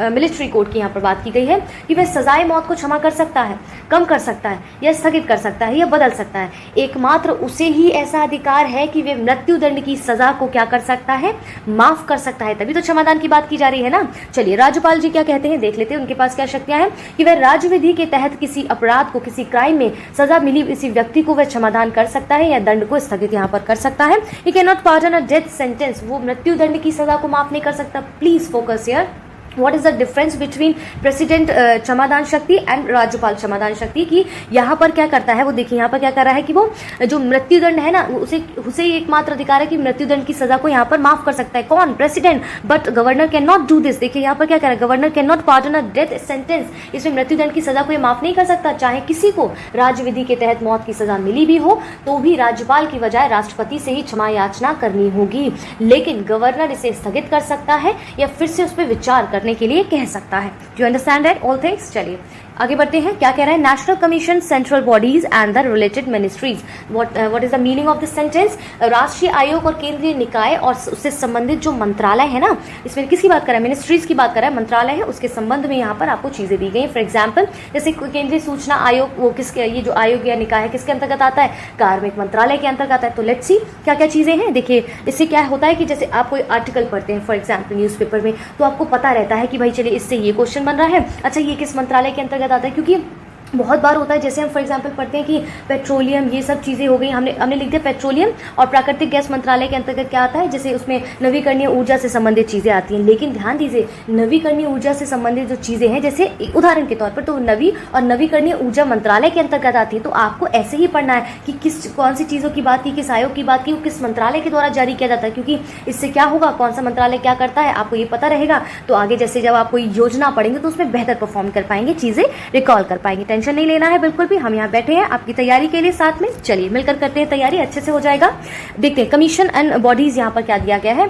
B: military court की यहाँ पर बात की गई है कि वह सजाए मौत को क्षमा कर सकता है, कम कर सकता है, या स्थगित कर सकता है, या बदल सकता है। एकमात्र उसे ही ऐसा अधिकार है कि वह मृत्यु दंड की सजा को क्या कर सकता है, माफ कर सकता है। तभी तो क्षमादान की बात की जा रही है ना। चलिए राज्यपाल जी क्या कहते हैं देख लेते हैं, उनके पास क्या शक्तियां हैं कि वह राज्य विधि के तहत किसी अपराध को, किसी क्राइम में सजा मिली किसी व्यक्ति को वह क्षमादान कर सकता है या दंड को स्थगित यहाँ पर कर सकता है। He can not pardon a death sentence, वो मृत्यु दंड की सजा को माफ नहीं कर सकता। Please focus here. What is the difference between president क्षमादान शक्ति एंड राज्यपाल क्षमादान शक्ति की यहाँ पर क्या करता है वो देखिए। यहाँ पर क्या कर रहा है कि वो जो मृत्युदंड है ना उसे एकमात्र अधिकार है कि मृत्युदंड की सजा को यहाँ पर माफ कर सकता है। कौन? President. But governor can not do this. देखिए यहाँ पर क्या कर रहा है, governor can not pardon a death sentence. इसमें मृत्युदंड की सजा को ये माफ नहीं कर सकता। चाहे किसी को राज्य विधि के तहत मौत की सजा मिली भी हो तो भी राज्यपाल की बजाय राष्ट्रपति से ही क्षमा याचना करनी होगी। लेकिन गवर्नर इसे स्थगित कर सकता है या फिर से उस पर विचार करने के लिए कह सकता है। Do you understand that all things? चलिए आगे बढ़ते हैं। क्या कह रहा है, national commission, central bodies and the related ministries. What is the meaning of this sentence? राष्ट्रीय आयोग और केंद्रीय निकाय और उससे संबंधित जो मंत्रालय है ना, इसमें किसकी बात कर रहा है, मिनिस्ट्रीज की बात कर रहा है, मंत्रालय है, उसके संबंध में यहाँ पर आपको चीजें दी गई। फॉर एग्जाम्पल जैसे केंद्रीय सूचना आयोग, वो किसके, ये जो आयोग या निकाय है किसके अंतर्गत आता है, कार्मिक मंत्रालय के अंतर्गत आता है। तो लेट्स सी क्या क्या चीजें हैं। देखिए इससे क्या होता है कि जैसे आप कोई आर्टिकल पढ़ते हैं फॉर एग्जाम्पल न्यूज़पेपर में, तो आपको पता रहता है कि भाई चलिए इससे ये क्वेश्चन बन रहा है, अच्छा ये किस मंत्रालय के अंतर्गत आता है। क्योंकि बहुत बार होता है जैसे हम फॉर एग्जांपल पढ़ते हैं कि पेट्रोलियम, ये सब चीज़ें हो गई, हमने लिख दिया पेट्रोलियम और प्राकृतिक गैस मंत्रालय के अंतर्गत क्या आता है, जैसे उसमें नवीकरणीय ऊर्जा से संबंधित चीज़ें आती हैं। लेकिन ध्यान दीजिए नवीकरणीय ऊर्जा से संबंधित जो चीज़ें हैं, जैसे उदाहरण के तौर पर तो नवीकरणीय ऊर्जा मंत्रालय के अंतर्गत आती है। तो आपको ऐसे ही पढ़ना है कि कौन सी चीज़ों की बात की, किस आयोग की बात की, वो किस मंत्रालय के द्वारा जारी किया जाता है। क्योंकि इससे क्या होगा, कौन सा मंत्रालय क्या करता है आपको ये पता रहेगा, तो आगे जैसे जब आप कोई योजना पढ़ेंगे तो उसमें बेहतर परफॉर्म कर पाएंगे, चीज़ें रिकॉल कर पाएंगे। टेंशन नहीं लेना है बिल्कुल भी, हम यहाँ बैठे हैं आपकी तैयारी के लिए साथ में। चलिए मिलकर करते हैं तैयारी, अच्छे से हो जाएगा। देखते हैं कमीशन एंड बॉडीज यहाँ पर क्या दिया गया है,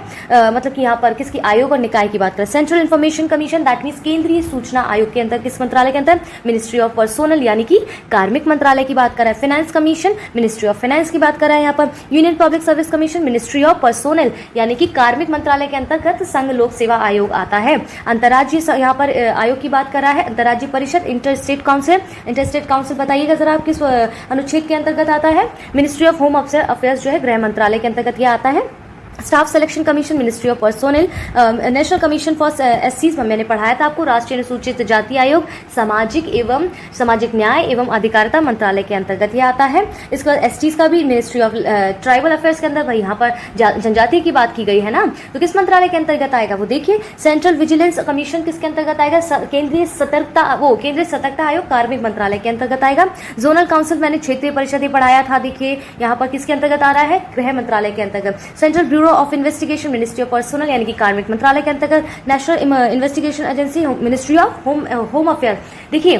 B: मतलब कि यहाँ पर किसकी, आयोग और निकाय की बात करें। Central information commission that means केंद्रीय सूचना आयोग के अंदर किस मंत्रालय के अंदर, मिनिस्ट्री ऑफ पर्सोनल यानी कि कार्मिक मंत्रालय की बात कर रहा है। Finance commission ministry of finance की बात कर रहा है। यहाँ पर union public service commission ministry of personnel यानी कि कार्मिक मंत्रालय के अंतर्गत संघ लोक सेवा आयोग आता है। अंतर्राज्यीय यहाँ पर आयोग की बात कर रहा है, अंतर्राज्यीय परिषद, इंटर स्टेट काउंसिल बताइएगा जरा आप किस अनुच्छेद के अंतर्गत आता है। मिनिस्ट्री ऑफ होम अफेयर्स जो है गृह मंत्रालय के अंतर्गत यह आता है। Staff selection commission ministry of personnel. National commission for एससीज में मैंने पढ़ाया था आपको, राष्ट्रीय अनुसूचित जाति आयोग, सामाजिक न्याय एवं अधिकारिता मंत्रालय के अंतर्गत यह आता है। इसके बाद एसटीज का भी मिनिस्ट्री ऑफ ट्राइबल अफेयर्स के अंदर, भाई यहाँ पर जनजाति की बात की गई है ना, तो किस मंत्रालय के अंतर्गत आएगा वो देखिए। सेंट्रल विजिलेंस कमीशन किसके अंतर्गत आएगा, केंद्रीय सतर्कता आयोग कार्मिक मंत्रालय के अंतर्गत आएगा। जोनल काउंसिल मैंने क्षेत्रीय परिषद पढ़ाया था, देखिए यहाँ पर किसके अंतर्गत आ रहा है, गृह मंत्रालय के अंतर्गत। Central bureau of investigation ministry of personal यानी कि कार्मिक मंत्रालय के अंतर्गत। National investigation agency ministry of home affair. देखिए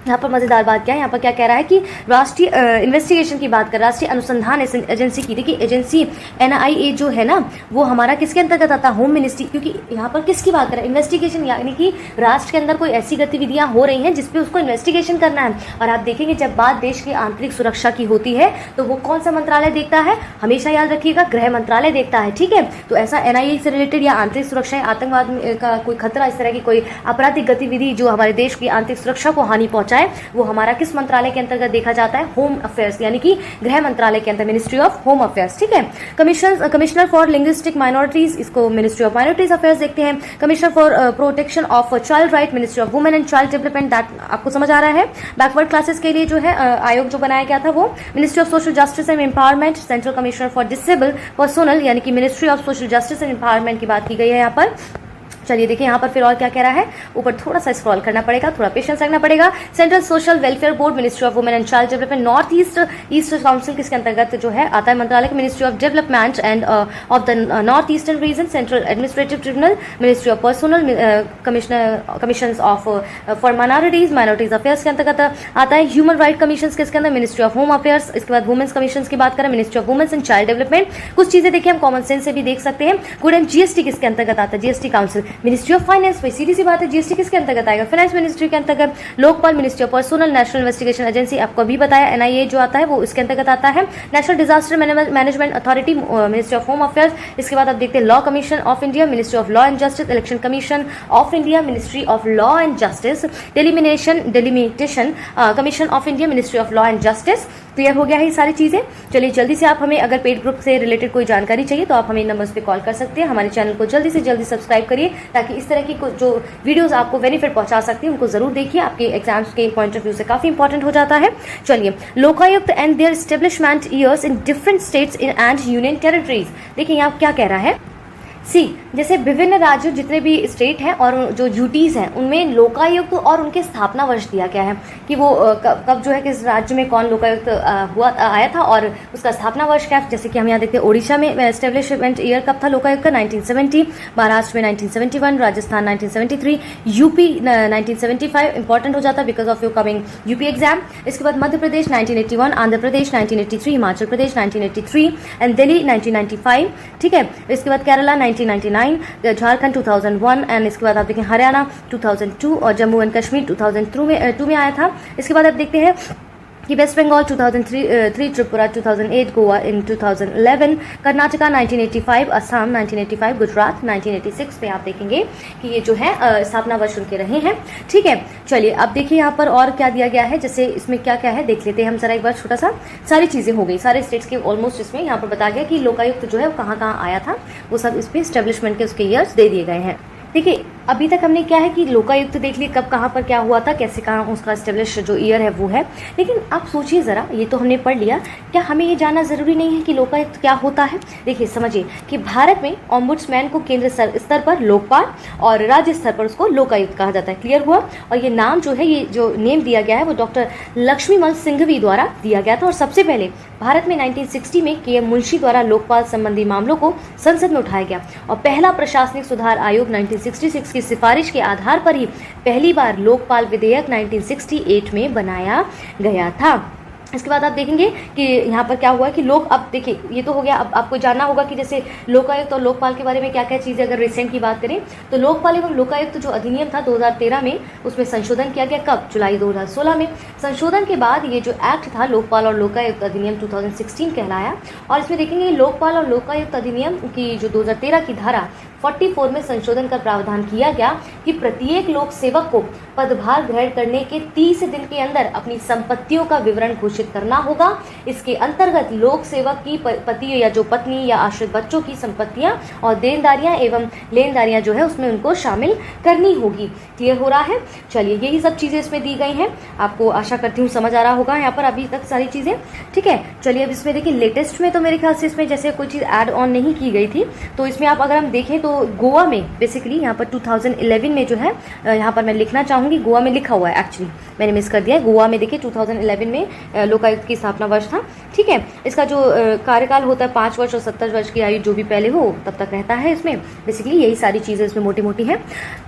B: यहाँ पर मजेदार बात क्या है, यहाँ पर क्या कह रहा है कि राष्ट्रीय इन्वेस्टिगेशन की बात कर, राष्ट्रीय अनुसंधान एजेंसी की। देखिए एजेंसी NIA जो है ना, वो हमारा किसके अंतर्गत आता है, होम मिनिस्ट्री। क्योंकि यहाँ पर किसकी बात कर रहे हैं, इन्वेस्टिगेशन, यानी कि राष्ट्र के अंदर कोई ऐसी गतिविधियां हो रही हैं जिसपे उसको इन्वेस्टिगेशन करना है। और आप देखेंगे जब बात देश की आंतरिक सुरक्षा की होती है तो वो कौन सा मंत्रालय देखता है, हमेशा याद रखिएगा, गृह मंत्रालय देखता है। ठीक है, तो ऐसा NIA से रिलेटेड या आंतरिक सुरक्षा, आतंकवाद का कोई खतरा, इस तरह की कोई आपराधिक गतिविधि जो हमारे देश की आंतरिक सुरक्षा को हानि पहुंचाए, वो हमारा किस मंत्रालय के अंतर्गत देखा जाता है, होम अफेयर्स, यानी कि गृह मंत्रालय के अंदर, मिनिस्ट्री ऑफ होम अफेयर्स। ठीक है, कमिश्नर फॉर लिंग्विस्टिक माइनॉरिटीज, इसको मिनिस्ट्री ऑफ माइनॉरिटीज अफेयर्स देखते हैं। Commissioner for protection of child right, ministry of women and child development, that आपको समझ आ रहा है। बैकवर्ड क्लासेस के लिए जो है आयोग जो बनाया गया था वो ministry of social justice and empowerment. Central commissioner for disable personal, यानी कि ministry of social justice and empowerment की बात की गई है यहाँ पर। चलिए देखिए यहाँ पर फिर और क्या कह रहा है, ऊपर थोड़ा सा स्क्रॉल करना पड़ेगा, थोड़ा पेशेंस रखना पड़ेगा। Central social welfare board, ministry of women and child development. North east council किसके अंतर्गत जो है आता है मंत्रालय, ministry of development end of the north eastern region. Central administrative tribunal, ministry of personal, commission of for minorities affairs के अंतर्गत आता है। ह्यूमन राइट कमीशन किसके अंदर, मिनिस्ट्री ऑफ होम अफेयर्स। इसके बाद वुमेन्स कमीशन की बात करें, ministry of women's and child development. कुछ चीजें देखिए हम कॉमन सेंस से भी देख सकते हैं। गुड एंड GST किसके अंतर्गत आता है, GST council. Ministry of finance, सीधी सी बात है, GST किसके अंतर्गत आएगा, फाइनेंस मिनिस्ट्री के अंतर्गत। Lokpal, ministry of personal, national investigation agency, आपको अभी बताया NIA जो आता है वो इसके अंतर्गत आता है। National disaster management authority, ministry of home affairs. इसके बाद आप देखते हैं law commission of India, ministry of law and justice. Election commission of India, ministry of law and justice. Delimitation commission of India, ministry of law and justice. Clear हो गया है ये सारी चीजें। चलिए जल्दी से आप हमें, अगर पेड ग्रुप से रिलेटेड कोई जानकारी चाहिए तो आप हमें इन नंबर्स पे कॉल कर सकते हैं। हमारे चैनल को जल्दी से जल्दी सब्सक्राइब करिए ताकि इस तरह की जो वीडियोस आपको बेनिफिट पहुंचा सकती है उनको जरूर देखिए, आपके एग्जाम्स के पॉइंट ऑफ व्यू से काफी इंपॉर्टेंट हो जाता है। चलिए, Lokayukta and their establishment years in different states in and union territories. देखिए यहाँ क्या कह रहा है, जैसे विभिन्न राज्यों जितने भी स्टेट हैं और जो यूटीज हैं उनमें लोकायुक्त और उनके स्थापना वर्ष दिया गया है कि वो कब जो है किस राज्य में कौन लोकायुक्त आया था और उसका स्थापना वर्ष क्या है। जैसे कि हम यहाँ देखते हैं ओडिशा में एस्टेब्लिशमेंट ईयर कब था लोकायुक्त का, 1970, महाराष्ट्र में 1971, राजस्थान 1973, यूपी 1975, इंपॉर्टेंट हो जाता है because of your coming UP exam. इसके बाद मध्य प्रदेश 1981, आंध्र प्रदेश 1983, हिमाचल प्रदेश 1983 एंड दिल्ली 1995। ठीक है, इसके बाद केरला 1999, झारखंड 2001 एंड इसके बाद आप देखें हरियाणा 2002 और जम्मू एंड कश्मीर 2002 में आया था। इसके बाद आप देखते हैं कि वेस्ट बंगाल 2003, त्रिपुरा 2008, गोवा इन 2011, कर्नाटका 1985, असम 1985, गुजरात 1986 पे आप देखेंगे कि ये जो है स्थापना वर्ष उनके रहे हैं। ठीक है, चलिए अब देखिए यहाँ पर और क्या दिया गया है, जैसे इसमें क्या क्या है देख लेते हैं हम जरा एक बार छोटा सा। सारी चीजें हो गई, सारे स्टेट्स के ऑलमोस्ट इसमें यहाँ पर बता गया कि लोकायुक्त जो है वो कहाँ कहाँ आया था, वो सब इस पे एस्टेब्लिशमेंट के उसके ईयर्स दे दिए गए हैं। देखिए अभी तक हमने क्या है कि लोकायुक्त देख लिए कब कहाँ पर क्या हुआ था, कैसे कहाँ उसका एस्टेब्लिश जो ईयर है वो है। लेकिन आप सोचिए ज़रा, ये तो हमने पढ़ लिया, क्या हमें ये जानना ज़रूरी नहीं है कि लोकायुक्त क्या होता है। देखिए समझिए कि भारत में ऑम्बुड्समैन को केंद्र स्तर पर लोकपाल और राज्य स्तर पर उसको लोकायुक्त कहा जाता है। क्लियर हुआ। और ये नाम जो है, ये जो नेम दिया गया है वो डॉक्टर लक्ष्मीमल सिंघवी द्वारा दिया गया था। और सबसे पहले भारत में 1960 में KM मुंशी द्वारा लोकपाल संबंधी मामलों को संसद में उठाया गया और पहला प्रशासनिक सुधार आयोग 1966 की सिफारिश के आधार पर ही पहली बार लोकपाल विधेयक 1968 में बनाया गया था। इसके बाद आप देखेंगे कि यहाँ पर क्या हुआ कि लोग, अब देखिए ये तो हो गया, अब आपको जानना होगा कि जैसे लोकायुक्त और लोकपाल के बारे में क्या क्या चीज़ें, अगर रिसेंट की बात करें तो लोकपाल एवं लोकायुक्त जो अधिनियम था 2013 में, उसमें संशोधन किया गया। कब? जुलाई 2016 में। संशोधन के बाद ये जो एक्ट था लोकपाल और लोकायुक्त अधिनियम 2016 कहलाया। और इसमें देखेंगे लोकपाल और लोकायुक्त अधिनियम की जो 2013 की धारा 44 में संशोधन का प्रावधान किया गया कि प्रत्येक लोक सेवक को पदभार ग्रहण करने के 30 दिन के अंदर अपनी संपत्तियों का विवरण घोषित करना होगा। इसके अंतर्गत लोक सेवक की पति या जो पत्नी या आश्रित बच्चों की संपत्तियां और देनदारियां एवं लेनदारियां जो है उसमें उनको शामिल करनी होगी। क्लियर हो रहा है। चलिए यही सब चीजें इसमें दी गई हैं, आपको आशा करती हूँ समझ आ रहा होगा यहाँ पर अभी तक सारी चीजें। ठीक है, चलिए अब इसमें देखिए लेटेस्ट में तो मेरे ख्याल से इसमें जैसे कोई चीज ऐड ऑन नहीं की गई थी, तो इसमें आप अगर हम देखें तो गोवा में बेसिकली यहाँ पर 2011 में जो है, यहाँ पर मैं लिखना चाहूंगी गोवा में लिखा हुआ है, एक्चुअली मैंने मिस कर दिया है। गोवा में देखिए 2011 में लोकायुक्त की स्थापना वर्ष था। ठीक है, इसका जो कार्यकाल होता है 5 वर्ष और 70 वर्ष की आयु जो भी पहले हो तब तक रहता है। इसमें बेसिकली यही सारी चीजें इसमें मोटी मोटी हैं।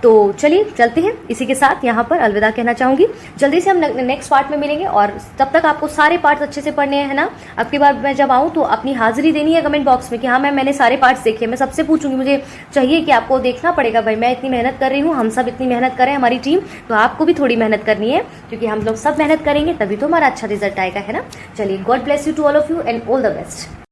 B: तो चलिए चलते हैं, इसी के साथ यहाँ पर अलविदा कहना चाहूंगी। जल्दी से हम नेक्स्ट पार्ट में मिलेंगे और तब तक आपको सारे पार्ट्स अच्छे से पढ़ने हैं ना। अब की बार मैं जब आऊँ तो अपनी हाजिरी देनी है कमेंट बॉक्स में कि हाँ मैम मैंने सारे पार्ट्स देखे। मैं सबसे पूछूंगी, मुझे चाहिए कि आपको देखना पड़ेगा भाई, मैं इतनी मेहनत कर रही हूँ, हम सब इतनी मेहनत कर रहे हैं, हमारी टीम, तो आपको भी थोड़ी मेहनत करनी है, क्योंकि हम लोग सब मेहनत करेंगे तभी तो हमारा अच्छा रिजल्ट आएगा, है ना। चलिए, God bless you to all of you and all the best.